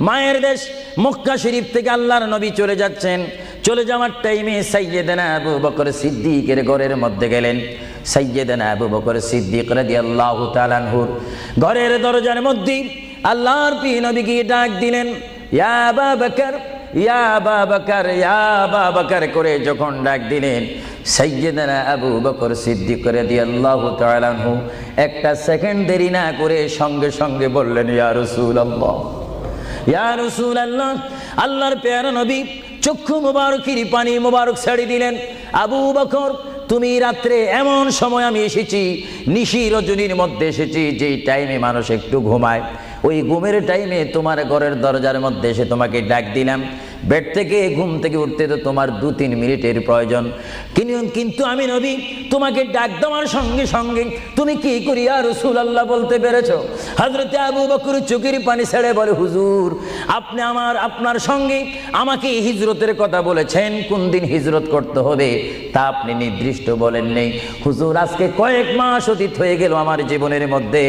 মায়ের দেশ মক্কা শরীফ থেকে আল্লাহর নবী চলে যাচ্ছেন। চলে যাওয়ার টাইমে সাইয়্যিদানা আবু বকর সিদ্দিকের ঘরের মধ্যে গেলেন। সাইয়্যিদানা আবু বকর সিদ্দিক রাদিয়াল্লাহু তাআলা আনহু ঘরের দরজার মধ্যে আল্লাহর প্রিয় নবীকে ডাক দিলেন, ইয়া আবু বকর, ইয়া আবু বকর, ইয়া আবু বকর করে যখন ডাক দিলেন, সাইয়্যিদানা আবু বকর সিদ্দিক রাদিয়াল্লাহু তাআলা আনহু একটা সেকেন্ড দেরি না করে সঙ্গে সঙ্গে বললেন, ইয়া রাসূলুল্লাহ, ইয়া রাসূলুল্লাহ। আল্লাহর প্যারা নবী চক্ষু মুবারকের পানি মুবারক ছেড়ে দিলেন, আবু বকর, তুমি রাত্রে এমন সময় আমি এসেছি, নিশি রজনীর মধ্যে এসেছি, যেই টাইমে মানুষ একটু ঘুমায়, ওই ঘুমের টাইমে তোমার ঘরের দরজার মধ্যে এসে তোমাকে ডাক দিলাম। বেড থেকে ঘুম থেকে উঠতে তো তোমার 2-3 মিনিটের প্রয়োজন, কিন্তু আমি নবী তোমাকে ডাক দেওয়ার সঙ্গে সঙ্গে তুমি কি করি ইয়া রাসূলুল্লাহ বলতে পেরেছো? হযরতে আবু বকর চোখের পানি ছেড়ে বলে, হুজুর, আপনি আপনার সঙ্গে আমাকে হিজরতের কথা বলেছেন, কোন দিন হিজরত করতে হবে তা আপনি নির্দিষ্ট বলেন নেই। হুজুর, আজকে কয়েক মাস অতীত হয়ে গেল আমার জীবনের মধ্যে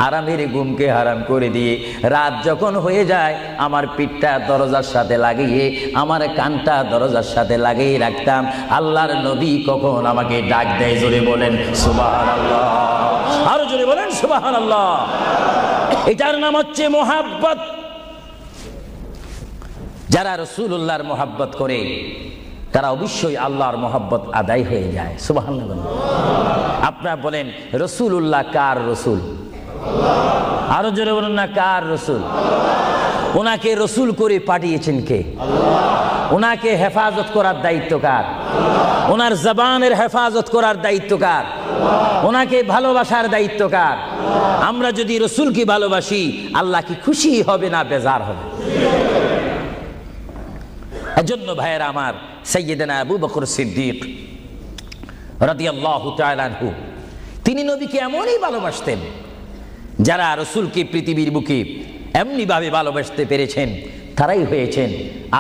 আরামের ঘুমকে হারাম করে দিয়ে রাত যখন হয়ে যায় আমার পিঠটা দরজার সাথে লাগিয়ে আমার কানটা দরজার সাথে লাগিয়ে রাখতাম। আল্লাহর নবী কখন আমাকে ডাক দেয়, জোরে বলেন সুবহানাল্লাহ, আরো জোরে বলেন সুবহানাল্লাহ। এটার নাম হচ্ছে মোহাব্বত। যারা রাসূলুল্লাহর মোহাব্বত করে তারা অবশ্যই আল্লাহর মোহাব্বত আদায় হয়ে যায়। সুবহানাল্লাহ। আপনারা বলেন রাসূলুল্লাহ কার রাসূল? আরো জোরে বলুন না, কার রাসূল? ওনাকে রাসূল করে পাঠিয়েছেন কে? ওনাকে হেফাজত করার দায়িত্ব কার? ওনার জবানের হেফাজত করার দায়িত্ব কার? ওনাকে ভালোবাসার দায়িত্ব কার? আমরা যদি রাসূলকে ভালোবাসি, আল্লাহ কি খুশি হবে না বেজার হবে? এজন্য ভাইয়েরা আমার, সাইয়্যিদানা আবু বকর সিদ্দিক রাদিয়াল্লাহু তাআলা আনহু তিনি নবীকে এমনই ভালোবাসতেন, যারা রাসূলকে পৃথিবীর বুকে এমনি ভাবে ভালোবাসতে পেরেছেন তারাই হয়েছেন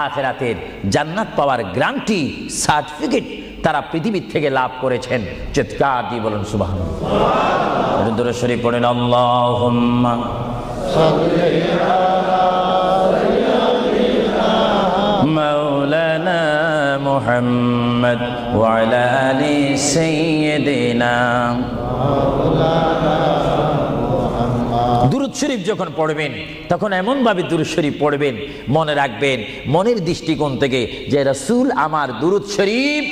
আখিরাতের জান্নাত পাওয়ার গ্যারান্টি সার্টিফিকেট তারা পৃথিবীর থেকে লাভ করেছেন। চিৎকার দিয়ে বলুন সুবহানাল্লাহ। দরুদ শরীফ পড়েন, আল্লাহুম্মা সাল্লি আলা মাওলানা মুহাম্মদ ওয়া আলা আলি সাইয়্যিদিনা। দুরূদ শরীফ যখন পড়বেন তখন এমনভাবে দুরূদ শরীফ পড়বেন, মনে রাখবেন মনের দৃষ্টিকোণ থেকে যে রাসূল আমার দুরূদ শরীফ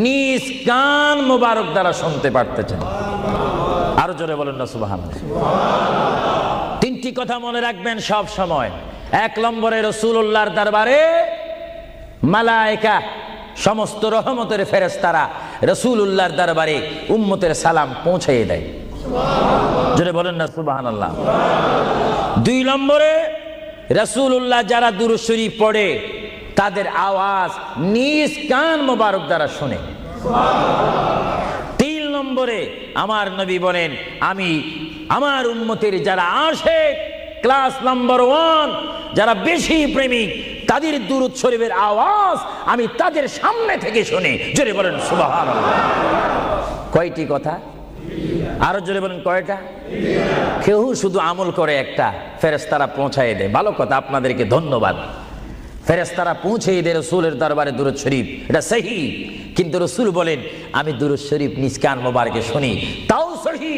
নিজ কান মোবারক দ্বারা শুনতে পারতেছেন। আরো জোরে বলেন না সুবহানাল্লাহ। তিনটি কথা মনে রাখবেন সব সময়। 1 নম্বরে রাসূলুল্লাহর দরবারে মালায়েকা সমস্ত রহমতের ফেরেশতারা রাসূলুল্লাহর দরবারে উম্মতের সালাম পৌঁছিয়ে দেয়। জোরে বলেন না সুবহানাল্লাহ। 2 নম্বরে রাসূলুল্লাহ যারা দুরূদ শরীফ পড়ে তাদের আওয়াজ নিজ কান মোবারক দ্বারা শুনে। 3 নম্বরে আমার নবী বলেন, আমি আমার উম্মতের যারা আশিক ক্লাস নাম্বার 1 যারা বেশি প্রেমিক তাদের দুরূদ শরীফের আওয়াজ আমি তাদের সামনে থেকে শুনি। জোরে বলেন সুবহানাল্লাহ। কয়টি কথা? আরো জোরে বলেন কয়টা? কেউ শুধু আমল করে একটা, ফেরেশতারা পৌঁছায় দেয়। ভালো কথা, আপনাদেরকে ধন্যবাদ। ফেরেশতারা পৌঁছে দেয় রাসূলের দরবারে দুরূদ শরীফ, এটা সহি। কিন্তু রাসূল বলেন আমি দুরূদ শরীফ নিজ কান মোবারকে শুনি, তাও সহি।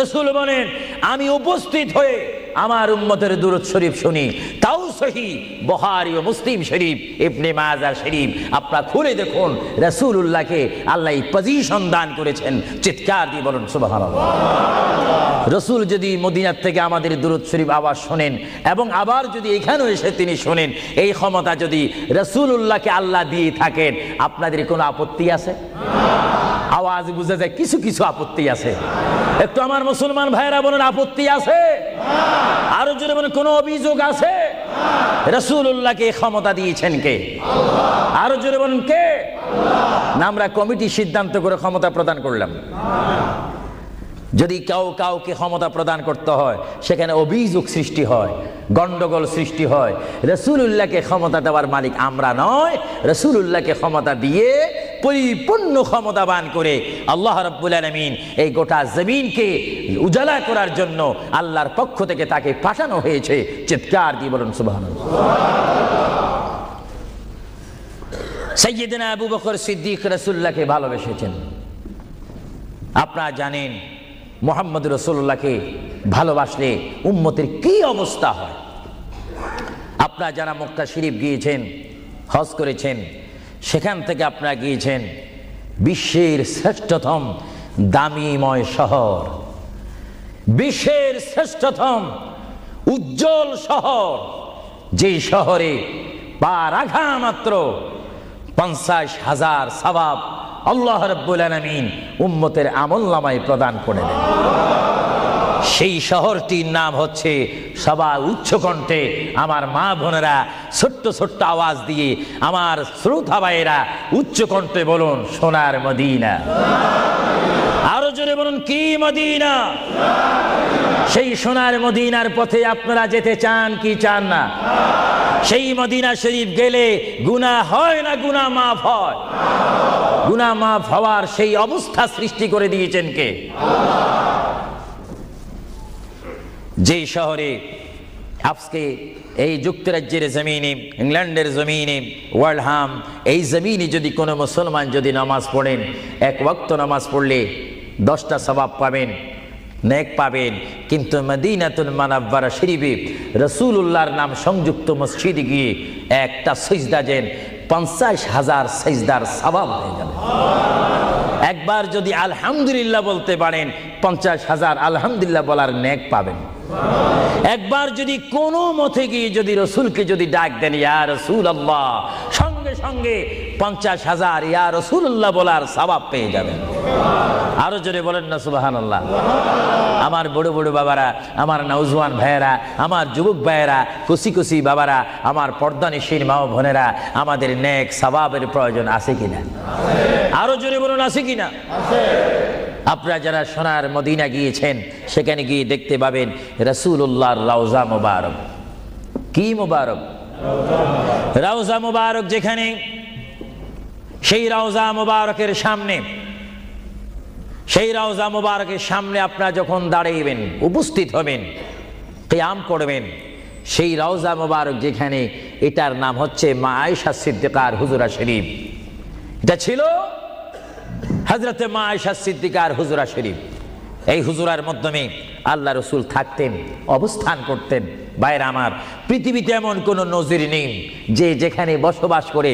রাসূল বলেন আমি উপস্থিত হয়ে আমার উম্মতের দুরূদ শরীফ শুনি, তাও সহি। বুখারী ও মুসলিম শরীফ, ইবনে মাজাহ শরীফ আপনারা খুলে দেখুন। রাসূলুল্লাহকে আল্লাহ এই পজিশন দান করেছেন। চিৎকার দিয়ে বলুন সুবহানাল্লাহ। রাসূল যদি মদিনার থেকে আমাদের দুরূদ শরীফ আওয়াজ শোনেন এবং আবার যদি এখানেও এসে তিনি শোনেন, এই ক্ষমতা যদি রাসূলুল্লাহকে আল্লাহ দিয়ে থাকেন, আপনাদের কোনো আপত্তি আছে? আওয়াজ বুঝা যায় কিছু কিছু আপত্তি আছে। একটু আমার মুসলমান ভাইরা বলেন আপত্তি আছে? আরো জোরে বলেন কোনো অভিযোগ আছে? রাসূলুল্লাহকে ক্ষমতা দিয়েছেন কে? আরো জোরে বলেন কে? না আমরা কমিটি সিদ্ধান্ত করে ক্ষমতা প্রদান করলাম? যদি কাউকে ক্ষমতা প্রদান করতে হয় সেখানে অভিযোগ সৃষ্টি হয়, গন্ডগোল সৃষ্টি হয়। রাসূলুল্লাহকে ক্ষমতা দেওয়ার মালিক আমরা নয়। রাসূলুল্লাহকে ক্ষমতা দিয়ে পরিপূর্ণ ক্ষমতাবান করে আল্লাহ রাব্বুল আলামিন এই গোটা জমিনকে উজালা করার জন্য আল্লাহর পক্ষ থেকে তাকে পাঠানো হয়েছে। চিৎকার দিয়ে বলুন সুবহানাল্লাহ। সাইয়্যিদনা আবু বকর সিদ্দিক রাসূলুল্লাহকে ভালোবেসেছেন। আপনারা জানেন মুহাম্মদ রাসূলুল্লাহকে ভালোবাসলে উম্মতের কি অবস্থা হয়। আপনারা যারা মক্কা শরীফ গিয়েছেন, হজ করেছেন, সেখান থেকে আপনারা গিয়েছেন বিশ্বের শ্রেষ্ঠতম দামিময় শহর, বিশ্বের শ্রেষ্ঠতম উজ্জ্বল শহর, যে শহরে পা রাখা মাত্র 50,000 সওয়াব আল্লাহ রাব্বুল আলামিন উম্মতের আমলনামায় প্রদান করে দেন। সেই শহরটির নাম হচ্ছে, সবাই উচ্চ কণ্ঠে আমার মা বোনেরা ছোট্ট ছোট্ট আওয়াজ দিয়ে আমার শ্রোতা ভাইয়েরা উচ্চ কণ্ঠে বলুন সোনার মদিনা। আরো জোরে বলুন কি মদিনা? সেই সোনার মদিনার পথে আপনারা যেতে চান কি চান না? সেই মদিনা শরীফ গেলে গুনাহ হয় না গুনাহ মাফ হয়? গুনাহ মাফ হওয়ার সেই অবস্থা সৃষ্টি করে দিয়েছেন কে? যে শহরে আজকে এই যুক্তরাজ্যের জমিনে, ইংল্যান্ডের জমিনে, ওয়ার্ল্ডহাম এই জমিনে যদি কোনো মুসলমান যদি নামাজ পড়েন, এক ওয়াক্ত নামাজ পড়লে 10টা সওয়াব পাবেন, নেক পাবেন। কিন্তু মদিনাতুল মুনাওয়ারা শরীফে রাসূলুল্লাহর নাম সংযুক্ত মসজিদে গিয়ে একটা সিজদা দেন, 50,000 সিজদার সওয়াব হয়ে যাবে। একবার যদি আলহামদুলিল্লাহ বলতে পারেন, 50,000 আলহামদুলিল্লাহ বলার নেক পাবেন। একবার যদি কোনো মতে গিয়ে যদি রাসূলকে যদি ডাক দেন ইয়া রাসূলুল্লাহ, সঙ্গে সঙ্গে 50,000 ইয়া রাসূলুল্লাহ বলার সওয়াব পেয়ে যাবেন। আরো জোরে বলেন না সুবহানাল্লাহ। আমার বড় বড় বাবারা, আমার নওজওয়ান ভাইয়েরা, আমার যুবক ভাইয়েরা, কুসি কুসি বাবারা, আমার পর্দানিশীন মা ও বোনেরা, আমাদের নেক সওয়াবের প্রয়োজন আছে কিনা? আরো জোরে বলুন আছে কিনা? আপনারা যারা সোনার মদিনা গিয়েছেন সেখানে গিয়ে দেখতে পাবেন রাসূলুল্লাহর রওজা মুবারক। কি মুবারক? রওজা মুবারক। যেখানে সেই রওজা মুবারকের সামনে, সেই রওজা মুবারকের সামনে আপনারা যখন দাঁড়াইবেন, উপস্থিত হবেন, কিয়াম করবেন, সেই রওজা মুবারক যেখানে, এটার নাম হচ্ছে মা আয়েশা সিদ্দিকার হুজুরা শরীফ। এটা ছিল হযরতে মা আয়েশা সিদ্দিকার হুজুরা শরীফ। এই হুজুরার মাধ্যমে আল্লাহ রাসূল থাকতেন, অবস্থান করতেন। ভাইরা আমার, পৃথিবীতে এমন কোনো নজির নেই যে যেখানে বসবাস করে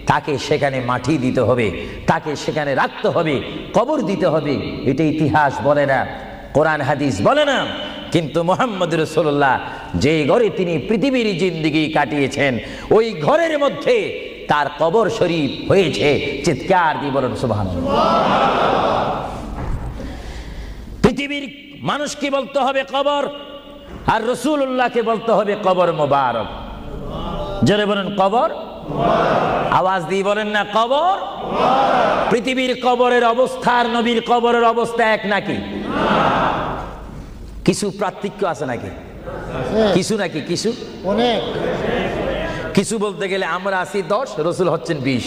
তাকে সেখানে মাটি দিতে হবে, তাকে সেখানে রাখতে হবে, কবর দিতে হবে। এটা ইতিহাস বলে না, কোরআন হাদিস বলে না। কিন্তু মুহাম্মদ রাসূলুল্লাহ যে ঘরে তিনি পৃথিবীর জিন্দেগি কাটিয়েছেন, ওই ঘরের মধ্যে তার কবর শরীফ হয়েছে। চিৎকার দিয়ে বলুন সুবহানাল্লাহ। পৃথিবীর মানুষকে বলতে হবে কবর, আর রাসূলুল্লাহকে বলতে হবে কবর মুবারক। জোরে বলেন কবর। আওয়াজ দিয়ে বলেন না কবর। পৃথিবীর কবরের অবস্থা আর নবীর কবরের অবস্থা এক নাকি? কিছু পার্থক্য আছে নাকি? কিছু নাকি কিছু অনেক। কিছু বলতে গেলে আমরা আছি 10, রসুল হচ্ছেন 20।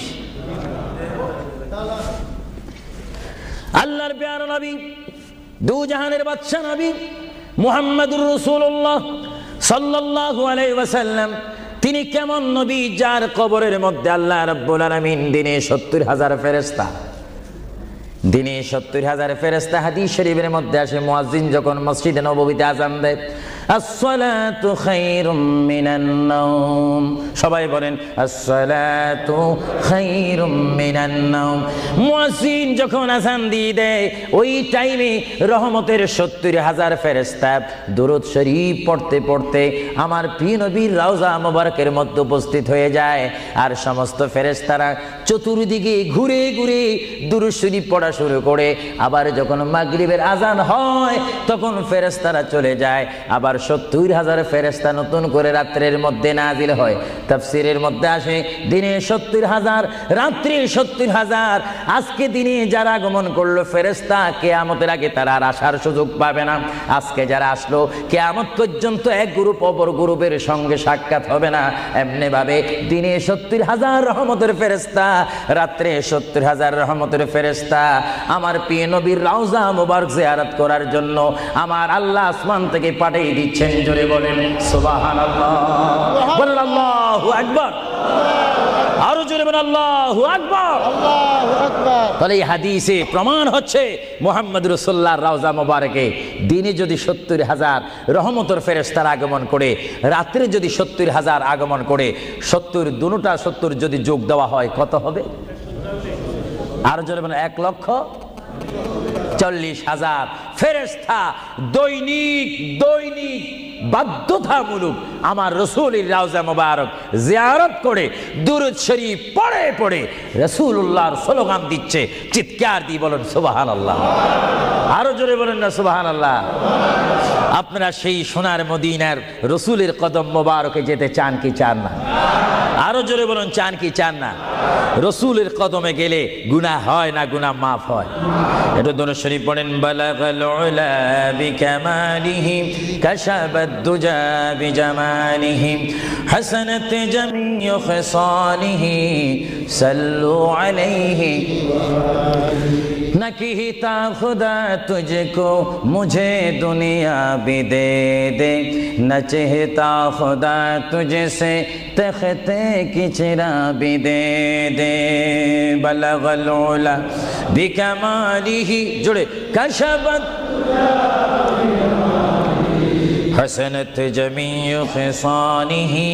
আল্লাহর প্যারা নবী, দু জাহানের বাদশা নবী মুহাম্মদুর রাসূলুল্লাহ সাল্লাল্লাহু আলাইহি ওয়াসাল্লাম, তিনি কেমন নবী যার কবরের মধ্যে আল্লাহ রাব্বুল আলামিন দিনে 70,000 ফেরেশতা, দিনে 70,000 ফেরেশতা। হাদিস শরীফের মধ্যে আসে মুয়াজ্জিন যখন মসজিদে নববীতে আযান দেয়, আসসালাতু খায়রুম মিনান নাওম, সবাই বলেন আসসালাতু খায়রুম মিনান নাওম। মুয়াজ্জিন যখন আযান দিয়ে দেয়, ওই টাইমে রহমতের 70,000 ফেরেশতা দুরূদ শরীফ পড়তে পড়তে আমার প্রিয় নবীর রওজা মোবারকের মধ্যে উপস্থিত হয়ে যায়। আর সমস্ত ফেরেশতারা চতুর্দিকে ঘুরে ঘুরে দুরূদ শরীফ পড়া শুরু করে। আবার যখন মাগরিবের আযান হয়, তখন ফেরেশতারা চলে যায়। আবার 70,000 ফেরেশতা নতুন করে রাত্রের মধ্যে নাজিল হয়। তাফসীরের মধ্যে আসে দিনে 70,000, রাত্রে 70,000। আজকে দিনে যারা আগমন করলো ফেরেশতা, কিয়ামতের আগে তারা আর আসার সুযোগ পাবে না। আজকে যারা আসলো, কিয়ামত পর্যন্ত এক গ্রুপ অপর গ্রুপের সঙ্গে সাক্ষাৎ হবে না। এমনি ভাবে দিনে 70,000 রহমতের ফেরেশতা, রাত্রে 70,000 রহমতের ফেরেশতা আমার প্রিয় নবীর রওজা মুবারক জিয়ারত করার জন্য আমার আল্লাহ আসমান থেকে পাঠিয়ে দিচ্ছেন। জোরে বলেন সুবহানাল্লাহ, বলেন আল্লাহু আকবার, আরো জোরে বলেন আল্লাহু আকবার, আল্লাহু আকবার। তাহলে এই হাদিসে প্রমাণ হচ্ছে মুহাম্মদ রাসূলুল্লাহর রওজা মোবারকে দিনে যদি 70,000 রহমতের ফেরেশতার আগমন করে, রাত্রে যদি 70,000 আগমন করে, 70 দুটোটা 70 যদি যোগ দেওয়া হয় কত হবে? আরো জোরে বলেন 1,40,000 ফেরেশতা দৈনিক দৈনিক বাধ্যতামূলক আমার রাসূলের রওজা মোবারক জিয়ারত করে দুরূদ শরীফ পড়ে পড়ে রাসূলুল্লাহর স্লোগান দিচ্ছে। চিৎকার দিয়ে বলেন সুবহানাল্লাহ, আরো জোরে বলেন না সুবহানাল্লাহ। আপনারা সেই সোনার মদিনার রাসূলের কদম মোবারকে যেতে চান কি চান না? আরো জোরে বলেন চান কি চান না? রাসূলের কদমে গেলে গুনাহ হয় না, গুনাহ মাফ হয়। এটা দরুদ শরীফ পড়েন, বালাগাল উলা বিকামালিহি কাশাবাদ দুজা বিজামালিহি হাসানাত জামিউ খিসালিহি সাল্লু আলাইহি नकीता खुदा तुझको मुझे दुनिया भी दे दे, न चाहता खुदा तुझसे तख्ते की चिरा भी दे दे। बलगल उला बिकमालिही जुड़े कशबत हसनत जमीउ खिसानिही।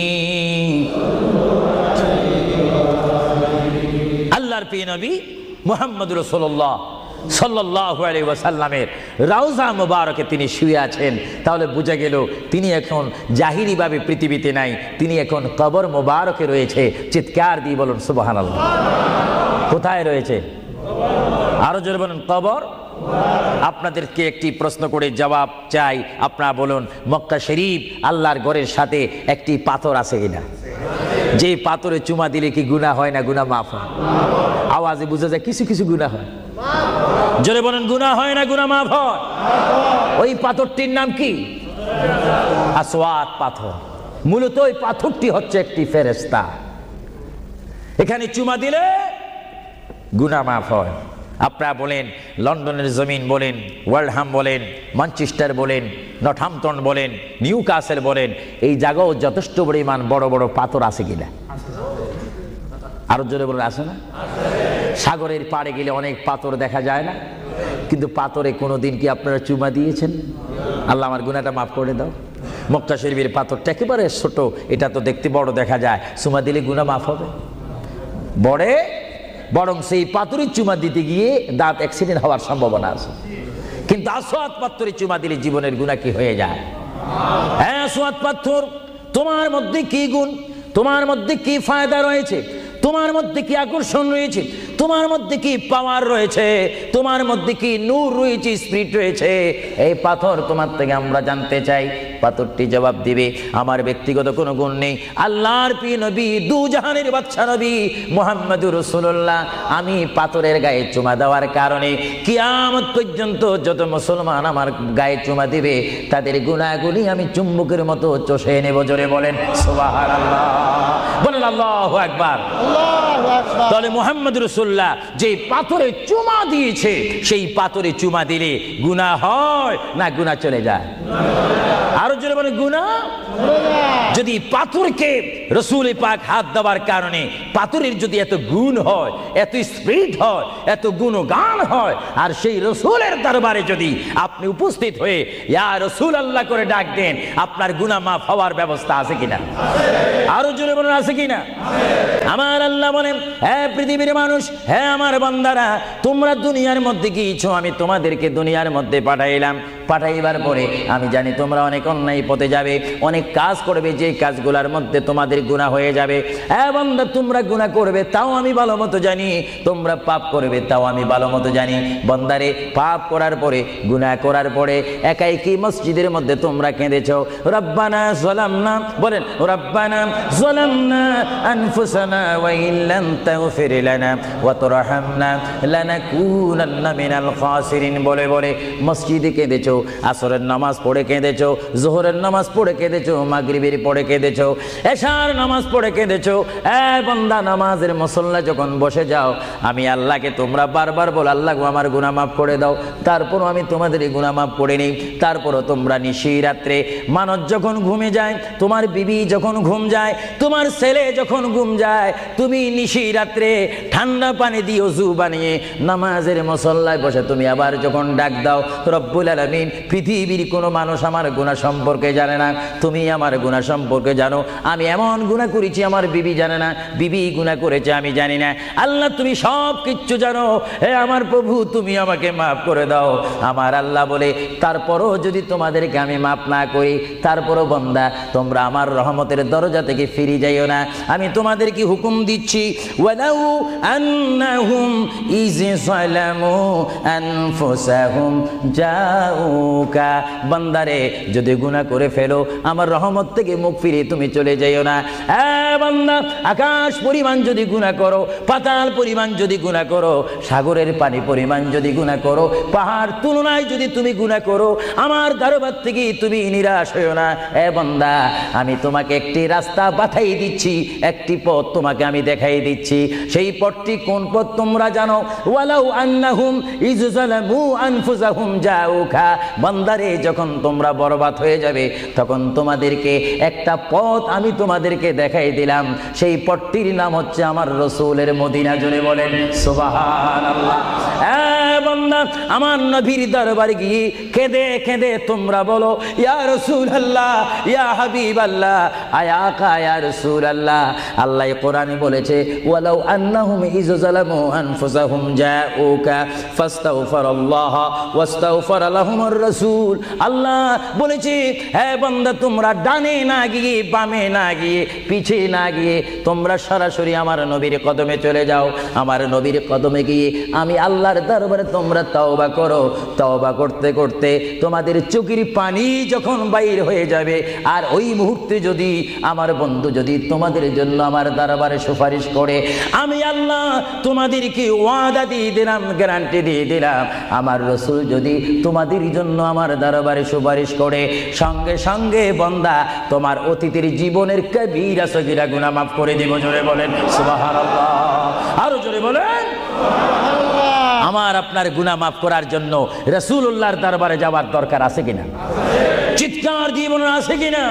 अल्लाहर प्रिय नबी মুহাম্মদ রাসূলুল্লাহ সাল্লাল্লাহু আলাইহি ওয়াসাল্লামের রওজা মুবারকে তিনি শুয়ে আছেন। তাহলে বোঝা গেল তিনি এখন জাহিরিভাবে পৃথিবীতে নাই, তিনি এখন কবর মুবারকে রয়েছে। চিৎকার দিয়ে বলুন সুবহানাল্লাহ। কোথায় রয়েছে? আরো জোরে বলুন কবর। আপনাদেরকে একটি প্রশ্ন করে জবাব চাই, আপনারা বলুন মক্কা শরীফ আল্লাহর ঘরের সাথে একটি পাথর আছে কিনা? যে পাথরে চুমা দিলে কি গুনাহ হয় না গুনাহ মাফ হয়? আওয়াজে বোঝা যায় কিছু কিছু গুনাহ হয়। জোরে বলেন গুনাহ হয় না গুনাহ মাফ হয়? ওই পাথরটির নাম কি? আসওয়াত পাথর। মূলত ওই পাথরটি হচ্ছে একটি ফেরেশতা। এখানে চুমা দিলে গুনাহ মাফ হয়। আপনারা বলেন লন্ডনের জমিন বলেন, ওয়ার্ল্ডহাম বলেন, ম্যানচেস্টার বলেন, নর্থহ্যাম্পটন বলেন, নিউ কাসেল বলেন, এই জায়গাও যথেষ্ট পরিমাণ বড় বড় পাথর আছে কিনা? আরো জোরে বলেন আছে না? সাগরের পাড়ে গেলে অনেক পাথর দেখা যায় না? কিন্তু পাথরে কোনোদিন কি আপনারা চুমা দিয়েছেন? আল্লাহ আমার গুনাহটা মাফ করে দাও। মক্কা শরীফের পাথরটা একেবারে ছোট, এটা তো দেখতে বড় দেখা যায়, চুমা দিলে গুনাহ মাফ হবে? বরং সেই পাথরে চুমা দিতে গিয়ে দাঁত অ্যাক্সিডেন্ট হওয়ার সম্ভাবনা আছে। কিন্তু আসওয়াত পাথরে চুমা দিলে জীবনের গুনাহ কি হয়ে যায়? হ্যাঁ, আসওয়াত পাথর, তোমার মধ্যে কি গুণ, তোমার মধ্যে কি ফায়দা রয়েছে, তোমার মধ্যে কি আকর্ষণ রয়েছে, তোমার মধ্যে কি পাওয়ার রয়েছে, তোমার মধ্যে কি নূর রয়েছে, স্পিরিট রয়েছে, এই পাথর তোমার থেকে আমরা জানতে চাই। পাথরটি জবাব দিবে আমার ব্যক্তিগত কোনো গুণ নেই, আল্লাহর প্রিয় নবী দু জাহানের বাদশা নবী মুহাম্মদুর রাসূলুল্লাহ আমি পাথরের গায়ে চুমা দেওয়ার কারণে কিয়ামত পর্যন্ত যত মুসলমান আমার গায়ে চুমা দিবে তাদের গুনাহগুলি আমি চুম্বকের মতো চষে নেব। জোরে বলেন সুবহানাল্লাহ, বলেন আল্লাহু আকবার। তাহলে মুহাম্মদুর রাসূলুল্লাহ যে পাথরে চুমা দিয়েছে সেই পাথরে চুমা দিলে গুনাহ হয় না গুনাহ চলে যায়? আরো জোরে বলেন গুনাহ। যদি পাথরকে রাসূল পাক হাত দেওয়ার কারণে পাথরের যদি এত গুণ হয়, এত স্পিড হয়, এত গুণগান হয়, আর সেই রাসূলের দরবারে যদি আপনি উপস্থিত হয়ে ইয়া রাসূলুল্লাহ করে ডাক দেন, আপনার গুনাহ মাফ হওয়ার ব্যবস্থা আছে কিনা? আরো জোরে বলেন আছে কিনা? আমার আল্লাহ বলেন হে পৃথিবীর মানুষ, হে আমার বান্দারা, তোমরা দুনিয়ার মধ্যে গিয়েছো, আমি তোমাদেরকে দুনিয়ার মধ্যে পাঠাইলাম। পাঠাইবার পরে আমি জানি তোমরা অনেক অন্যায় পথে যাবে, অনেক কাজ করবে, যে কাজগুলোর মধ্যে তোমাদের গুনাহ হয়ে যাবে। হ্যাঁ বান্দা, তোমরা গুনাহ করবে তাও আমি ভালো মতো জানি, তোমরা পাপ করবে তাও আমি ভালো মতো জানি। বান্দারে, পাপ করার পরে, গুনাহ করার পরে একাই কি মসজিদের মধ্যে তোমরা কেঁদেছো রব্বানা যালামনা, বলেন রব্বানা যালামনা আনফুসানা ওয়া ইল্লাম তাগফির লানা ওয়া তারহামনা লানাকুনান্না মিনাল খাসিরিন বলে বলে মসজিদে কেঁদেছো, আসরের নামাজ পড়ে কেঁদেছো, যোহরের নামাজ পড়ে কেঁদেছো, মাগরিবের পড়ে কেঁদেছো, এশার নামাজ পড়ে কেঁদেছো। এ বান্দা, নামাজের মুসল্লা যখন বসে যাও, আমি আল্লাহকে তোমরা বারবার বল আল্লাহ আমার গুনাহ মাফ করে দাও, তারপরও আমি তোমাদের গুনাহ মাফ করে নিই। তারপরও তোমরা নিশি রাত্রে, মানুষ যখন ঘুমে যায়, তোমার বিবি যখন ঘুম যায়, তোমার ছেলে যখন ঘুম যায়, তুমি নিশি রাত্রে ঠান্ডা পানি দিয়ে ওযু বানিয়ে নামাজের মুসল্লায় বসে তুমি আবার যখন ডাক দাও রব্বুল আলামিন, পৃথিবীর কোনো মানুষ আমার গুনাহ সম্পর্কে জানে না, তুমি আমার গুনাহ সম্পর্কে জানো। আমি এমন গুনাহ করেছি আমার বিবি জানে না, বিবি গুনাহ করেছে আমি জানি না। আল্লাহ তুমি সব কিচ্ছু জানো, হে আমার প্রভু তুমি আমাকে মাফ করে দাও। আমার আল্লাহ বলে তারপরও যদি তোমাদেরকে আমি মাফ না করি, তারপরও বান্দা তোমরা আমার রহমতের দরজা থেকে ফিরে যাইও না। আমি তোমাদেরকে হুকুম দিচ্ছি, ওয়ালাউ আন্নাহুম ইয যালামু আনফুসাহুম জাউকা, বান্দারে যদি গুনাহ করে ফেলো আমার রহমত থেকে মুখ ফিরে তুমি চলে যাইও না। বান্দা, আকাশ পরিমাণ যদি গুনাহ করো, পাতাল পরিমাণ যদি গুনাহ করো, সাগরের পানি পরিমাণ যদি গুনাহ করো, পাহাড় তুলনায় যদি তুমি গুনাহ করো, আমার দরবার থেকে তুমি নিরাশ হইও না। বান্দা, আমি তোমাকে একটি রাস্তা পাঠাই দিচ্ছি, একটি পথ তোমাকে আমি দেখাই দিচ্ছি। সেই পথটি কোন পথ তোমরা জানো? ওয়ালাউ আন্নাহুম ইয যালামু আনফুসাহুম জাউকা, বান্দারে যখন তোমরা বরবাদ হয়ে যাবে তখন তোমাদেরকে একটা পথ আমি তোমাদেরকে দেখাই দিলাম, সেই পথটির নাম হচ্ছে আমার রাসূলের মদিনা। জোরে বলেন সুবহানাল্লাহ। বান্দা, আমার নবীর দরবারে গিয়ে কেঁদে কেঁদে তোমরা বলো ইয়া রাসূলুল্লাহ, ইয়া হাবিবাল্লাহ, আয়াকা ইয়া রাসূলুল্লাহ। আল্লাহ কোরআনে বলেছে ওয়ালাউ আন্নাহুম ইয যালামু আনফুসাহুম জাউকা ফাস্তাগফিরুল্লাহ ওয়াস্তাগফার লাহুমুর রাসূল। আল্লাহ বলেছে হে বান্দা, তোমরা ডানে না গিয়ে, বামে না গিয়ে, পিছে না গিয়ে তোমরা সরাসরি আমার নবীর কদমে চলে যাও। আমার নবীর কদমে গিয়ে আমি আল্লাহর দরবারে তোমরা তওবা করো। তওবা করতে করতে তোমাদের চোখের পানি যখন বাইর হয়ে যাবে, আর ওই মুহূর্তে যদি আমার বন্ধু যদি তোমাদের জন্য আমার দরবারে সুপারিশ করে, আমি আল্লাহ তোমাদেরকে ওয়াদা দিয়ে দিলাম, গ্যারান্টি দিয়ে দিলাম, আমার রাসূল যদি তোমাদের জন্য আমার দরবারে সুপারিশ করে, সঙ্গে সঙ্গে বান্দা তোমার অতীতের জীবনের কবিরা সগীরা গুনাহ মাফ করে দিব। জোরে বলেন সুবহানাল্লাহ, আরো জোরে বলেন সুবহানাল্লাহ। আমার আপনার গুনাহ মাফ করার জন্য রাসূলুল্লাহর দরবারে যাওয়ার দরকার আছে কিনা? চিৎকার জীবন আছে কিনা?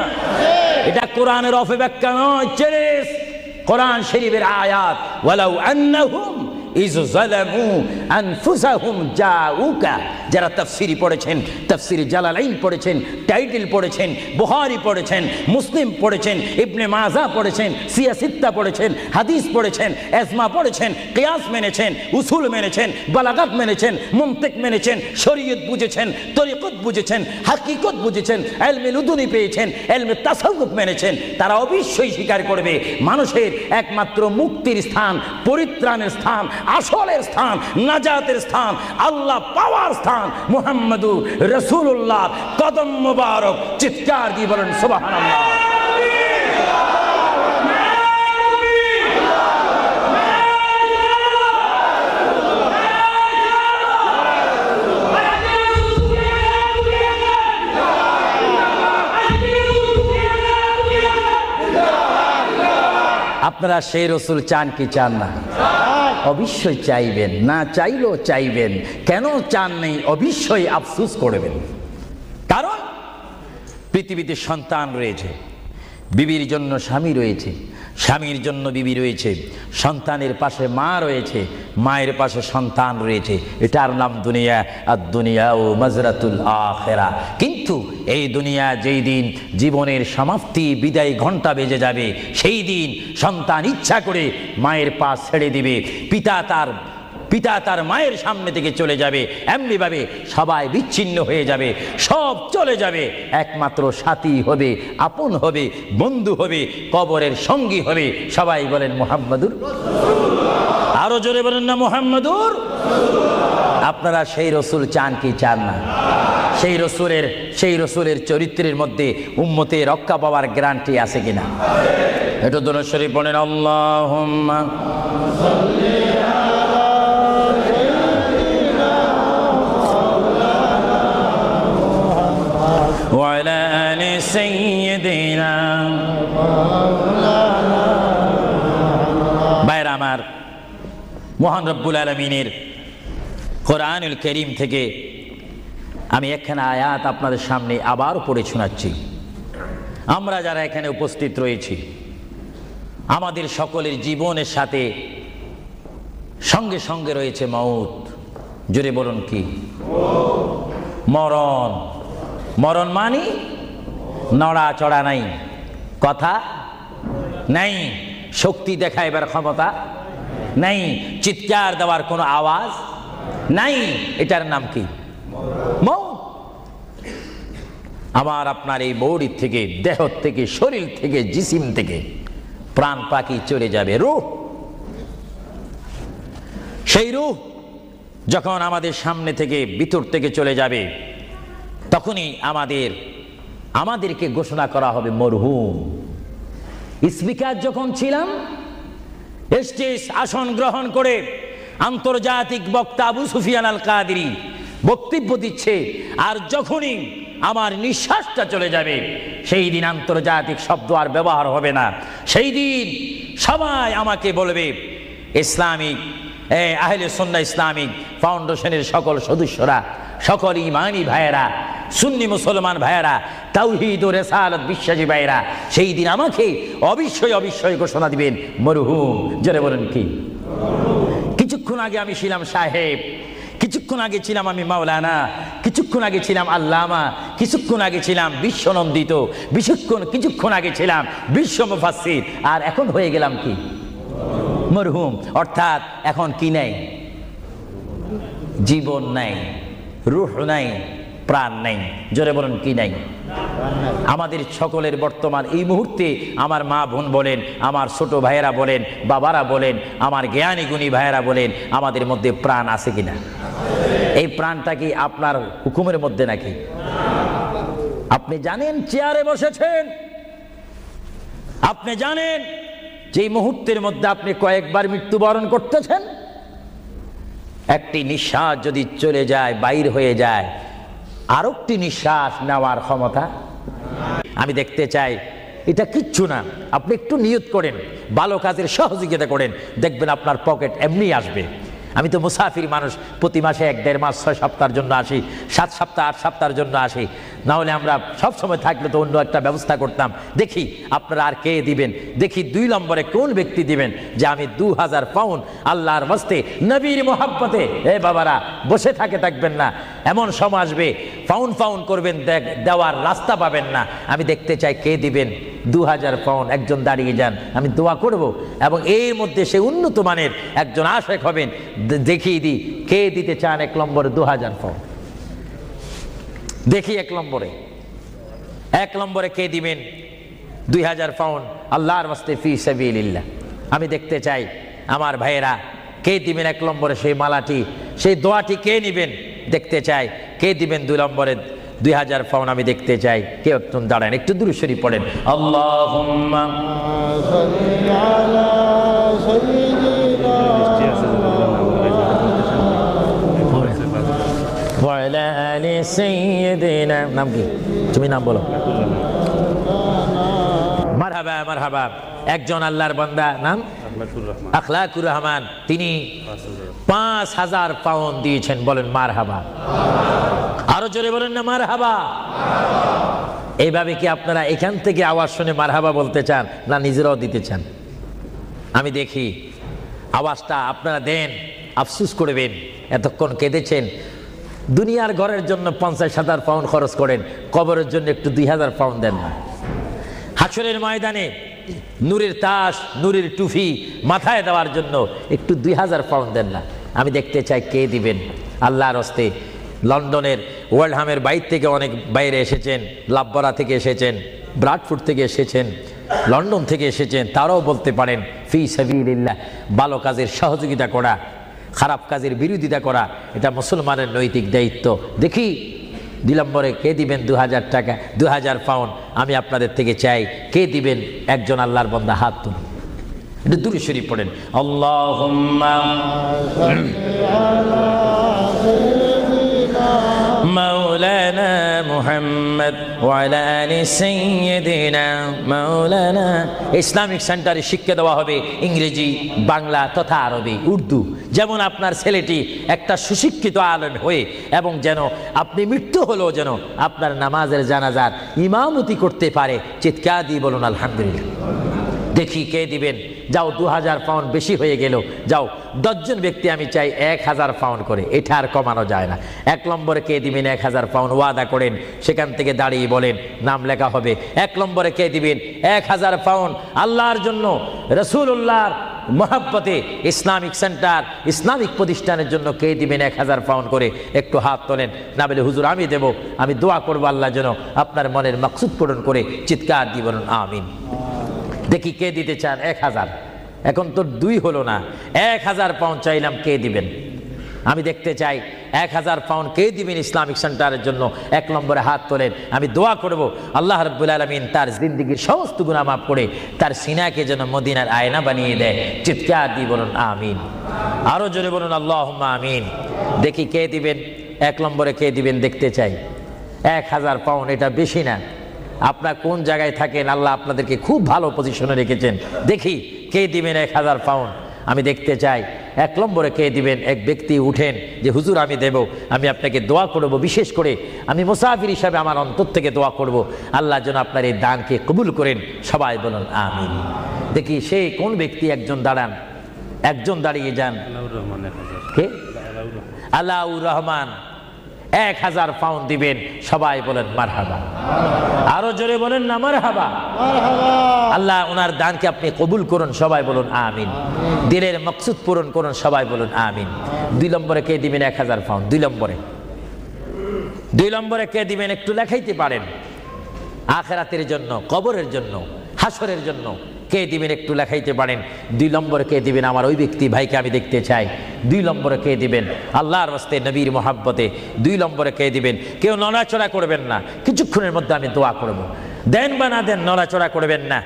এটা কোরআনের অপব্যাখ্যা নয়, চেরেস কোরআন শরীফের আয়াত। ওয়ালাউ আন্নাহুম ইয যালামু আনফুসাহুম জাউকা, যারা তাফসীর পড়েছেন, তাফসীর জালালাইন পড়েছেন, টাইটেল পড়েছেন, বুখারী পড়েছেন, মুসলিম পড়েছেন, ইবনে মাজাহ পড়েছেন, সিয়াসিত্তা পড়েছেন, হাদিস পড়েছেন, ইজমা পড়েছেন, কিয়াস মেনেছেন, উসুল মেনেছেন, বালাগাত মেনেছেন, মুনতিক মেনেছেন, শরীয়ত বুঝেছেন, তরিকত বুঝেছেন, হাকিকত বুঝেছেন, ইলমে লুদুনি পেয়েছেন, ইলমে তাসাউফ মেনেছেন, তারা অবশ্যই স্বীকার করবে মানুষের একমাত্র মুক্তির স্থান, পরিত্রাণের স্থান আসলের স্থান, নাজাতের স্থান, আল্লাহ পাওয়ার স্থান মুহাম্মাদুর রাসূলুল্লাহ কদম মুবারক। চিৎকার দিয়ে বলেন সুবহানাল্লাহ। আপনারা সেই রসুল চান কি চান না? অবশ্যই চাইবেন, না চাইলেও চাইবেন। কেন চান নেই? অবশ্যই আফসোস করবেন। কারণ পৃথিবীতে সন্তান রয়েছে, বিবির জন্য স্বামী রয়েছে, স্বামীর জন্য বিবি রয়েছে, সন্তানের পাশে মা রয়েছে, মায়ের পাশে সন্তান রয়েছে। এটার নাম দুনিয়া। আর দুনিয়া ও মাজরাতুল আখিরা। কিন্তু এই দুনিয়া যেই দিন জীবনের সমাপ্তি, বিদায় ঘন্টা বেজে যাবে, সেই দিন সন্তান ইচ্ছা করে মায়ের পা ছেড়ে দিবে, পিতা তার মায়ের সামনে থেকে চলে যাবে। এমনিভাবে সবাই বিচ্ছিন্ন হয়ে যাবে, সব চলে যাবে। একমাত্র সাথী হবে, আপন হবে, বন্ধু হবে, কবরের সঙ্গী হবে। সবাই বলেন মুহাম্মাদুর। আরো জোরে বলেন না মুহাম্মাদুর। আপনারা সেই রসুল চান কি চান না? সেই রসুলের চরিত্রের মধ্যে উম্মতে রক্ষা পাওয়ার গ্যারান্টি আছে কিনা? এটা দরুদ শরীফ পড়েন। আল্লাহুম্মা সাল্লি وعلى آل سيدنا ভাইরা আমার, মহান রব্বুল আলামিনের কোরআনুল কারীম থেকে আমি একখানা আয়াত আপনাদের সামনে আবার পড়ে শোনাচ্ছি। আমরা যারা এখানে উপস্থিত রয়েছি, আমাদের সকলের জীবনের সাথে সঙ্গে সঙ্গে রয়েছে মউত। জোরে বলুন কি? মরণ। মরণ মানি নড়া চড়া নাই, কথা নাই, শক্তি দেখাইবার ক্ষমতা নাই, চিৎকার দেওয়ার কোনো আওয়াজ নাই। এটার নাম কি? মউত। আমার আপনার এই বডির থেকে, দেহ থেকে, শরীর থেকে, জিসিম থেকে প্রাণ পাখি চলে যাবে, রূহ। সেই রূহ যখন আমাদের সামনে থেকে, ভিতর থেকে চলে যাবে, তখনই আমাদেরকে ঘোষণা করা হবে মরহুম। স্পিকার যখন ছিলাম, স্টেজ আসন গ্রহণ করে আন্তর্জাতিক বক্তা আবু সুফিয়ান আল কাদেরী বক্তব্য দিচ্ছে, আর যখনই আমার নিঃশ্বাসটা চলে যাবে, সেই দিন আন্তর্জাতিক শব্দ আর ব্যবহার হবে না। সেই দিন সবাই আমাকে বলবে, ইসলামিক আহলে সুন্নাহ ইসলামিক ফাউন্ডেশনের সকল সদস্যরা, সকল ইমানি ভাইয়েরা, সুন্নি মুসলমান ভাইয়েরা, তাওহীদ ও রিসালাত বিশ্বাসী ভাইয়েরা, সেই দিন আমাকে অবশ্যই ঘোষণা দিবেন মরহুম। জোরে বলেন কি? কিছুক্ষণ আগে আমি ছিলাম সাহেব, কিছুক্ষণ আগে ছিলাম আমি মাওলানা, কিছুক্ষণ আগে ছিলাম আল্লামা, কিছুক্ষণ আগে ছিলাম বিশ্বনন্দিত, কিছুক্ষণ আগে ছিলাম বিশ্ব মুফাসসির, আর এখন হয়ে গেলাম কি? মরহুম। অর্থাৎ এখন কি নাই? জীবন নাই, রূহ নাই, প্রাণ নাই। জোরে বলুন কি নাই? আমাদের সকলের বর্তমান এই মুহূর্তে আমার মা বোন বলেন, আমার ছোট ভাইয়েরা বলেন, বাবারা বলেন, আমার জ্ঞানী গুণী ভাইয়েরা বলেন, আমাদের মধ্যে প্রাণ আছে কিনা? এই প্রাণটা কি আপনার হুকুমের মধ্যে নাকি? আপনি জানেন চেয়ারে বসেছেন, আপনি জানেন যে মুহূর্তের মধ্যে আপনি কয়েকবার মৃত্যুবরণ করতেছেন। একটি নিঃশ্বাস যদি চলে যায়, বাইর হয়ে যায়, আরেকটি নিঃশ্বাস নেওয়ার ক্ষমতা আমি দেখতে চাই। এটা কিচ্ছু না, আপনি একটু নিয়ত করেন, ভালো কাজের সহযোগিতা করেন, দেখবেন আপনার পকেট এমনি আসবে। আমি তো মুসাফির মানুষ, প্রতি মাসে 1-1.5 মাস 6 সপ্তাহের জন্য আসি, 7 সপ্তাহ 8 সপ্তাহের জন্য আসি। না হলে আমরা সব সময় থাকলে তো অন্য একটা ব্যবস্থা করতাম। দেখি আপনারা আর কে দিবেন, দেখি 2 নম্বরে কোন ব্যক্তি দিবেন যে আমি 2000 পাউন্ড আল্লাহর ওয়াস্তে নবীর মোহাব্বতে। এ বাবারা, বসে থাকবেন না, এমন সময় আসবে পাউন্ড করবেন, দেওয়ার রাস্তা পাবেন না। আমি দেখতে চাই কে দিবেন 2000 পাউন্ড। একজন দাঁড়িয়ে যান, আমি দোয়া করব, এবং এর মধ্যে সে উন্নত মানের একজন আশেক হবেন। দেখিয়ে দিই কে দিতে চান 1 নম্বরে 2000 পাউন্ড। দেখি 1 নম্বরে কে দিবেন 2000 পাউন্ড আল্লাহর ওয়াস্তে ফি সাবিলিল্লাহ। আমি দেখতে চাই আমার ভাইয়েরা কে দিবেন 1 নম্বরে সেই মালাটি, সেই দোয়াটি কে নিবেন দেখতে চাই। কে দিবেন 2 নম্বরে 2000 পাউন্ড আমি দেখতে চাই। কেউ একটু দাঁড়ান, একটু দুরূদ শরীফ পড়েন। আল্লাহুম্মা সাল্লি আলা সাইয়্যিদিনা ওয়া আলা আলি সাইয়্যিদিনা। নাম কি? তুমি নাম বলো। মারহাবা মারহাবা। একজন আল্লাহর বান্দা, নাম আখলাকুর রহমান, তিনি 5000 পাউন্ড দিয়েছেন। বলেন মারহাবা। আরো জোরে বলেন না মারহাবা। এইভাবে কি আপনারা এখান থেকে আওয়াজ শুনে মারহাবা বলতে চান, না নিজেরাও দিতে চান? আমি দেখি আওয়াজটা আপনারা দেন, আফসোস করবেন। এতক্ষণ কেঁদেছেন, দুনিয়ার ঘরের জন্য 50,000 পাউন্ড খরচ করেন, কবরের জন্য একটু 2000 পাউন্ড দেন না। হাসরের ময়দানে নূরের তাজ, নূরের টুফি মাথায় দেওয়ার জন্য একটু 2000 পাউন্ড দেন না। আমি দেখতে চাই কে দিবেন আল্লাহর হস্তে। লন্ডনের ওয়ার্ল্ডহামের বাইরে থেকে অনেক বাইরে এসেছেন, লাভবরা থেকে এসেছেন, ব্রাডফোর্ড থেকে এসেছেন, লন্ডন থেকে এসেছেন। তারাও বলতে পারেন ফি সাবিলিল্লাহ, ভালো কাজের সহযোগিতা করা, খারাপ কাজের বিরোধিতা করা, এটা মুসলমানের নৈতিক দায়িত্ব। দেখি 2 নম্বরে কে দিবেন 2000 টাকা, 2000 পাউন্ড আমি আপনাদের থেকে চাই। কে দিবেন? একজন আল্লাহর বান্দা হাত তুলুন, একটু দুরূদ শরীফ পড়েন। আল্লাহুম্মা মাওলানা মুহাম্মদ ওয়া আলা আলি সাইয়্যিদিনা মাওলানা। ইসলামিক সেন্টারে শিক্ষা দেওয়া হবে ইংরেজি, বাংলা তথা আরবি, উর্দু। যেমন আপনার ছেলেটি একটা সুশিক্ষিত আলেম হয়ে, এবং যেন আপনি মৃত্যু হলেও যেন আপনার নামাজের জানাজার ইমামতি করতে পারে। চিৎকার দিয়ে বলুন আলহামদুলিল্লাহ। দেখি কে দিবেন। যাও 2000 পাউন্ড বেশি হয়ে গেল। যাও 10 জন ব্যক্তি আমি চাই 1000 পাউন্ড করে, এটা আর কমানো যায় না। 1 নম্বরে কে দিবেন 1000 পাউন্ড ওয়াদা করেন, সেখান থেকে দাঁড়িয়ে বলেন, নাম লেখা হবে। 1 নম্বরে কে দিবেন 1000 পাউন্ড আল্লাহর জন্য, রাসূলুল্লাহর মহব্বতে ইসলামিক সেন্টার, ইসলামিক প্রতিষ্ঠানের জন্য কে দিবেন 1000 পাউন্ড করে? একটু হাত তোলেন। না বলে হুজুর আমি দেব, আমি দোয়া করবো আল্লাহ যেন আপনার মনের মাকসুদ পূরণ করে। চিৎকার দিয়ে বলুন আমিন। দেখি কে দিতে চান 1000। এখন তো 2 হলো না, 1000 পাউন্ড চাইলাম, কে দিবেন? আমি দেখতে চাই 1000 পাউন্ড কে দিবেন ইসলামিক সেন্টারের জন্য? 1 নম্বরে হাত তোলেন। আমি দোয়া করব আল্লাহ রাব্বুল আলামিন তার জিন্দেগীর সমস্ত গুনাহ মাফ করে তার সিনাকে যেন মদিনার আয়না বানিয়ে দেয়। চিৎকার দিয়ে বলুন আমিন। আরো জোরে বলুন আল্লাহুম্মা আমিন। দেখি কে দিবেন 1 নম্বরে কে দিবেন দেখতে চাই। 1000 পাউন্ড এটা বেশি না। আপনার কোন জায়গায় থাকেন, আল্লাহ আপনাদেরকে খুব ভালো পজিশনে রেখেছেন। দেখি কে দিবেন 1000 পাউন্ড আমি দেখতে চাই। 1 নম্বরে কে দিবেন? এক ব্যক্তি উঠেন যে হুজুর আমি দেব, আমি আপনাকে দোয়া করব, বিশেষ করে আমি মুসাফির হিসাবে আমার অন্তর থেকে দোয়া করব আল্লাহ যেন আপনার এই দানকে কবুল করেন। সবাই বলুন আমিন। দেখি সেই কোন ব্যক্তি? একজন দাঁড়ান, একজন দাঁড়িয়ে যান। কে? আলাউর রহমান 1000 পাউন্ড দিবেন। সবাই বলেন মারহাবা। আরো জোরে বলেন না মারহাবা। আল্লাহ ওনার দানকে আপনি কবুল করুন। সবাই বলুন আমিন। দিলের মকসুদ পূরণ করুন। সবাই বলুন আমিন। 2 নম্বরে কে দিবেন 1000 পাউন্ড? 2 নম্বরে কে দিবেন? একটু লেখাইতে পারেন। আখিরাতের জন্য, কবরের জন্য, হাসরের জন্য কে দিবেন? একটু লেখাইতে পারেন। 2 নম্বরে কে দিবেন? আমার ওই ব্যক্তি ভাইকে আমি দেখতে চাই। 2 নম্বরে কে দিবেন? আল্লাহর রাস্তে, নবীর মহাব্বতে 2 নম্বরে কে দিবেন? কেউ নড়াচড়া করবেন না, কিছুক্ষণের মধ্যে আমি দোয়া করব। দেন বা না দেন, নড়াচড়া করবেন না,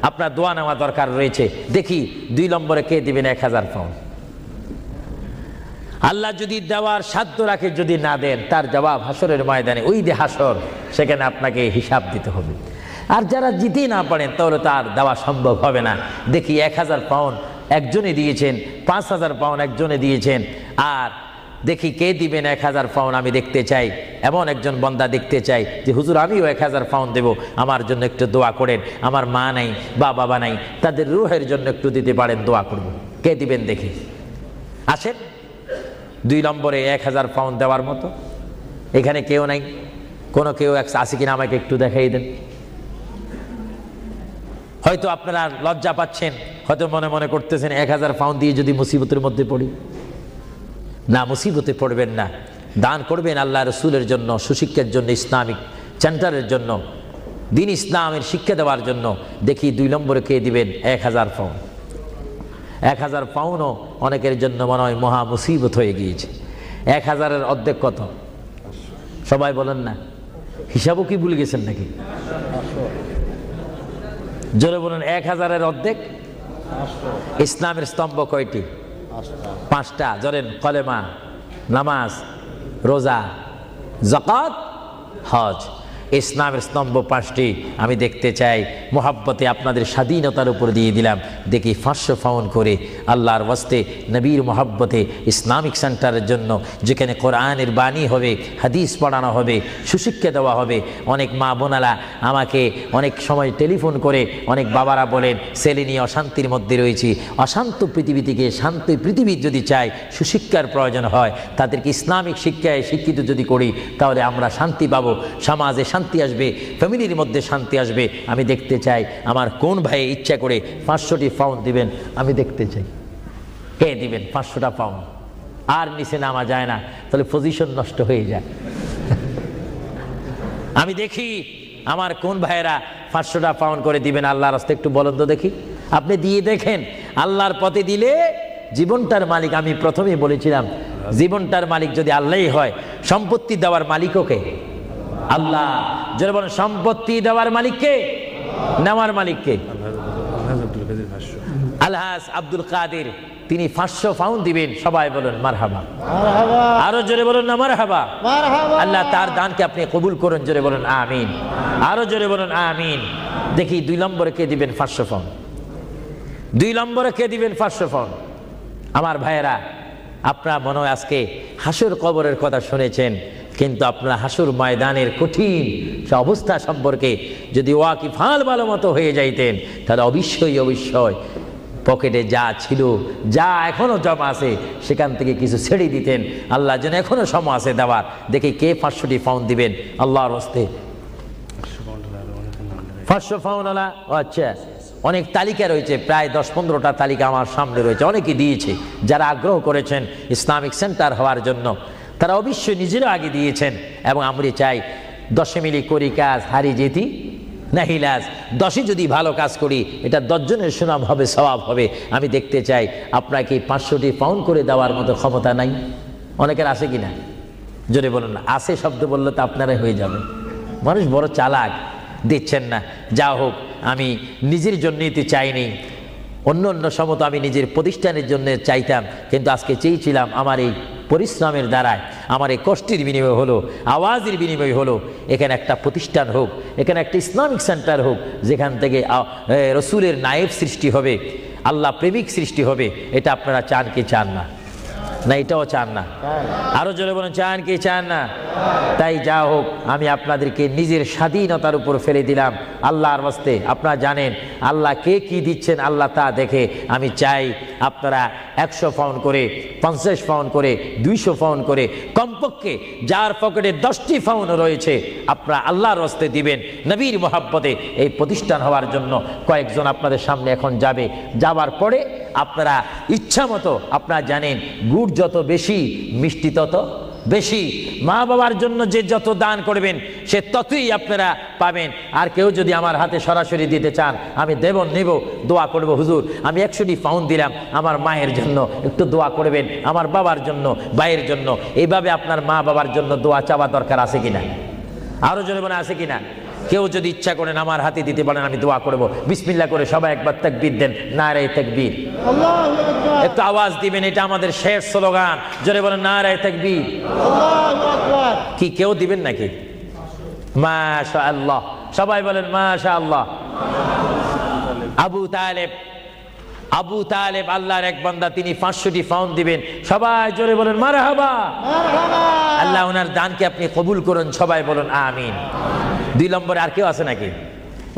আপনার দোয়া নেওয়া দরকার রয়েছে। দেখি 2 নম্বরে কে দিবেন 1000 পাউন্ড? আল্লাহ যদি দেওয়ার সাধ্য রাখে, যদি না দেন তার জবাব হাসরের ময়দানে, ওই যে হাসর, সেখানে আপনাকে হিসাব দিতে হবে। আর যারা জিতে না পারেন তাহলে তার দেওয়া সম্ভব হবে না। দেখি 1000 পাউন্ড একজনে দিয়েছেন, 5000 পাউন্ড একজনে দিয়েছেন। আর দেখি কে দিবেন 1000 পাউন্ড আমি দেখতে চাই। এমন একজন বান্দা দেখতে চাই যে হুজুর আমিও 1000 পাউন্ড দেব, আমার জন্য একটু দোয়া করেন। আমার মা নাই বা বাবা নাই, তাদের রুহের জন্য একটু দিতে পারেন, দোয়া করব। কে দিবেন দেখি? আসেন। 2 নম্বরে 1000 পাউন্ড দেওয়ার মতো এখানে কেউ নাই? কোনো কেউ আছে কিনা আমাকে একটু দেখাই দেন। হয়তো আপনারা লজ্জা পাচ্ছেন, হয়তো মনে মনে করতেছেন 1000 পাউন্ড দিয়ে যদি মুসিবতের মধ্যে পড়ি। না, মুসিবতে পড়বেন না। দান করবেন আল্লাহ রসুলের জন্য, সুশিক্ষার জন্য, ইসলামিক সেন্টারের জন্য, দিন ইসলামের শিক্ষা দেওয়ার জন্য। দেখি 2 নম্বরে কে দিবেন 1000 পাউন্ড? 1000 পাউন্ডও অনেকের জন্য মনে হয় মহা মুসিবত হয়ে গিয়েছে। 1000-এর অর্ধেক কত? সবাই বলেন না, হিসাবও কি ভুলে গেছেন নাকি? জোরে বলুন, 1000-এর অর্ধেক। ইসলামের স্তম্ভ কয়টি? 5টা। জোরেন, কলেমা, নামাজ, রোজা, যাকাত, হজ। ইসলামের স্তম্ভ 5টি। আমি দেখতে চাই, মোহাব্বতে আপনাদের স্বাধীনতার উপর দিয়ে দিলাম, দেখি 500 পাউন্ড করে আল্লাহর ওয়াস্তে নবীর মোহাব্বতে ইসলামিক সেন্টারের জন্য, যেখানে কোরআনের বাণী হবে, হাদিস পড়ানো হবে, সুশিক্ষা দেওয়া হবে। অনেক মা বোনারা আমাকে অনেক সময় টেলিফোন করে, অনেক বাবারা বলেন, ছেলে নিয়ে অশান্তির মধ্যে রয়েছি। অশান্ত পৃথিবী থেকে শান্ত পৃথিবী যদি চাই, সুশিক্ষার প্রয়োজন হয়, তাদেরকে ইসলামিক শিক্ষায় শিক্ষিত যদি করি, তাহলে আমরা শান্তি পাবো, সমাজে শান্তি আসবে, ফ্যামিলির মধ্যে শান্তি আসবে। আমি দেখতে চাই আমার কোন ভাই ইচ্ছা করে 500টি পাউন্ড দিবেন, আমি দেখতে চাই কে দিবেন 500টা পাউন্ড। আর নিচে নামা যায় না, তাহলে পজিশন নষ্ট হয়ে যায়। আমি দেখি আমার কোন ভাইয়েরা 500টা পাউন্ড করে দিবেন আল্লাহর রাস্তায়, একটু বলেন তো দেখি। আপনি দিয়ে দেখেন, আল্লাহর পথে দিলে জীবনটার মালিক, আমি প্রথমেই বলেছিলাম, জীবনটার মালিক যদি আল্লাহই হয়, সম্পত্তি দেওয়ার মালিকও কে? আল্লাহ। যারা বলেন সম্পত্তি দেওয়ার মালিক কে, নেওয়ার মালিক কে? আলহাজ আব্দুল কাদের, তিনি 500 পাউন্ড দিবেন। সবাই বলেন মারহাবা। আরো জোরে বলুন না মারহাবা। আল্লাহ তার দানকে আপনি কবুল করুন, জোরে বলুন আমিন। আরো জোরে বলুন আমিন। দেখি 2 নম্বরে কে দিবেন 500 পাউন্ড? 2 নম্বরে কে দিবেন 500 পাউন্ড? আমার ভাইয়েরা, আপনারা মনে হয় আজকে হাসর কবরের কথা শুনেছেন, কিন্তু আপনারা হাসর ময়দানের কঠিন সে অবস্থা সম্পর্কে যদি ওয়াকিফাল ভালো মতো হয়ে যাইতেন, তাহলে অবশ্যই পকেটে যা ছিল, যা এখনো জমা আছে, সেখান থেকে কিছু ছেড়ে দিতেন। আল্লাহ যেন এখনো সময় আছে দেওয়ার। দেখি কে 500টি পাউন্ড দিবেন আল্লাহর হস্তে? 500 পাউন্ড আলা। আচ্ছা, অনেক তালিকা রয়েছে, প্রায় 10-15টা তালিকা আমার সামনে রয়েছে। অনেকে দিয়েছে, যারা আগ্রহ করেছেন ইসলামিক সেন্টার হওয়ার জন্য, তারা অবশ্যই নিজেরও আগে দিয়েছেন। এবং আমরা চাই 10 মিলি করি কাজ, হারি যেতি নাহিলাজ। 10 যদি ভালো কাজ করি, এটা 10 জনের সুনাম হবে, সওয়াব হবে। আমি দেখতে চাই আপনাকে 500টি পাউন্ড করে দেওয়ার মতো ক্ষমতা নাই? অনেকের আছে কিনা? জোরে বলুন না। আছে শব্দ বললে তো আপনারাই হয়ে যাবে। মানুষ বড় চালাক, দিচ্ছেন না। যা হোক, আমি নিজের জন্য নিতে চাইনি, অন্য সময় তো আমি নিজের প্রতিষ্ঠানের জন্য চাইতাম, কিন্তু আজকে চেয়েছিলাম আমার এই পরিশ্রমের দ্বারায়, আমার এই কষ্টের বিনিময় হলো, আওয়াজের বিনিময় হলো, এখানে একটা প্রতিষ্ঠান হোক, এখানে একটা ইসলামিক সেন্টার হোক, যেখান থেকে রসুলের নায়েব সৃষ্টি হবে, আল্লাহ প্রেমিক সৃষ্টি হবে। এটা আপনারা চান কি চান না? না এটাও চান না? আরো জোরে বলুন, চান কি চান না? তাই যা হোক, আমি আপনাদেরকে নিজের স্বাধীনতার উপর ফেলে দিলাম আল্লাহর ওয়াস্তে। আপনারা জানেন আল্লাহ কে কি দিচ্ছেন, আল্লাহ তা দেখে। আমি চাই আপনারা 100 পাউন্ড করে, 50 পাউন্ড করে, 200 পাউন্ড করে, কমপক্ষে যার পকেটে 10টি পাউন্ড রয়েছে, আপনারা আল্লাহর ওয়াস্তে দিবেন নবীর মোহাব্বতে এই প্রতিষ্ঠান হওয়ার জন্য। কয়েকজন আপনাদের সামনে এখন যাবে, যাবার পরে আপনারা ইচ্ছা মতো, আপনারা জানেন গুড় যত বেশি, মিষ্টি তত বেশি। মা বাবার জন্য যে যত দান করবেন, সে ততই আপনারা পাবেন। আর কেউ যদি আমার হাতে সরাসরি দিতে চান, আমি দেব, নেব, দোয়া করব, হুজুর আমি 100টি পাউন্ড দিলাম, আমার মায়ের জন্য একটু দোয়া করবেন, আমার বাবার জন্য, ভাইয়ের জন্য। এইভাবে আপনার মা বাবার জন্য দোয়া চাওয়া দরকার আছে কিনা? আরো জোরে বলে আছে কিনা? কেউ যদি ইচ্ছা করেন আমার হাতে দিতে পারেন, আমি দোয়া করব। বিসমিল্লাহ করে সবাই একবার তাকবীর দেন, নারে তাকবীর। আল্লাহু আকবার। একটু আওয়াজ দিবেন, এটা আমাদের শেষ স্লোগান। জোরে বলেন নারে তাকবীর। আল্লাহু আকবার। কি কেউ দিবেন নাকি? মাশাআল্লাহ, সবাই বলেন মাশাআল্লাহ। আবু তালেব আল্লাহর এক বান্দা, তিনি 500টি পাউন্ড দিবেন। সবাই জোরে বলেন মারহাবা। আল্লাহ ওনার দানকে আপনি কবুল করুন, সবাই বলেন আমিন। 2 নম্বরে আর কেউ আছে নাকি?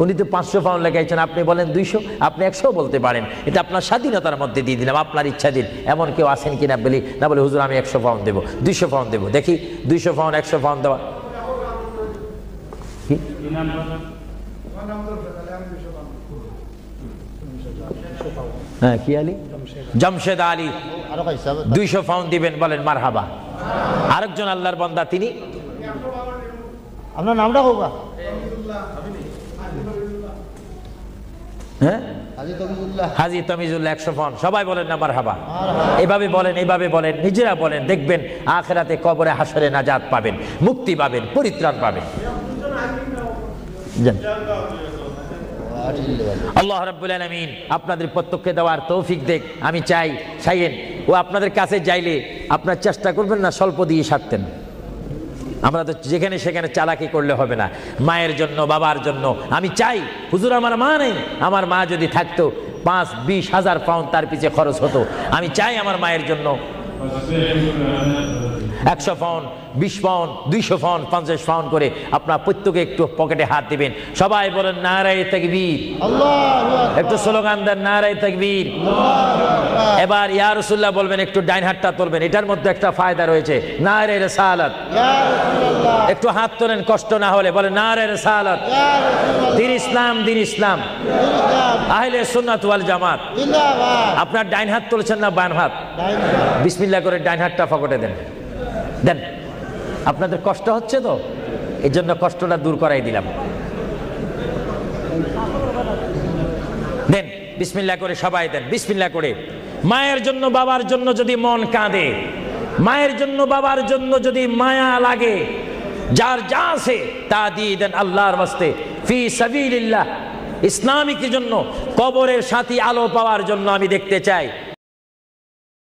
উনি তো 500 পাউন্ড লেগাইছেন, আপনি বলেন 200, আপনি 100 বলতে পারেন। এটা আপনার স্বাধীনতার মধ্যে দিয়ে দিলাম, আপনার ইচ্ছা দিন। এমন কেউ আছেন কিনা বলি না, বলে হুজুর আমি 100 পাউন্ড দেবো, 200 পাউন্ড দেবো। দেখি 200 পাউন্ড, 100 পাউন্ড দেওয়া। হ্যাঁ, কি আলী? জমশেদ আলী 200 পাউন্ড দিবেন, বলেন মারহাবা। আরেকজন আল্লাহর বান্দা, তিনি আপনার নামটা হোক, হ্যাঁ, হাজী তমিজুল্লাহ 100 পাউন্ড। সবাই বলেন না মারহাবা। এভাবে বলেন, এইভাবে বলেন, নিজেরা বলেন, দেখবেন আখিরাতে কবরে হাসরে নাজাত পাবেন, মুক্তি পাবেন, পরিত্রাণ পাবেন। আল্লাহ রাব্বুল আলামিন আপনাদের প্রত্যেককে দেওয়ার তৌফিক দেখ। আমি চাই শাইয়েন ও আপনাদের কাছে যাইলে আপনার চেষ্টা করবেন না স্বল্প দিয়ে সারতেন। আমরা তো যেখানে সেখানে চালাকি করলে হবে না। মায়ের জন্য, বাবার জন্য আমি চাই, হুজুর আমার মা নেই, আমার মা যদি থাকতো 5-20 হাজার পাউন্ড তার পিছে খরচ হতো। আমি চাই আমার মায়ের জন্য 100 পাউন্ড, 20 পাউন্ড, 200 পাউন্ড, 50 পাউন্ড করে আপনার প্রত্যেকে একটু পকেটে হাত দিবেন। সবাই বলেন নারায়ে তাকবীর, একটু স্লোগান দেন নারায়ে তাকবীর। এবার ইয়া রাসূলুল্লাহ বলবেন, একটু ডাইন হাতটা তুলবেন, এটার মধ্যে একটা ফায়দা রয়েছে। নারায়ে রিসালাত, একটু হাত তোলেন কষ্ট না হলে, বলেন নারায়ে রিসালাত। দিন ইসলাম, দিন ইসলাম, আহলে সুন্নাত ওয়াল জামাত। আপনার ডাইন হাত তুলছেন না বাম হাত? বিসমিল্লাহ করে ডাইন হাতটা পকেটে দেন, দেন। আপনাদের কষ্ট হচ্ছে তো, এই জন্য কষ্টটা দূর করাই দিলাম। দেন বিসমিল্লাহ করে, সবাই দেন বিসমিল্লাহ করে। মায়ের জন্য, বাবার জন্য যদি মন কাঁদে, মায়ের জন্য, বাবার জন্য যদি মায়া লাগে, যার যা আছে তা দিয়ে দেন আল্লাহর ওয়াস্তে, ফি সাবিলিল্লাহ। ইসলামিক জন্য, কবরের সাথী আলো পাওয়ার জন্য আমি দেখতে চাই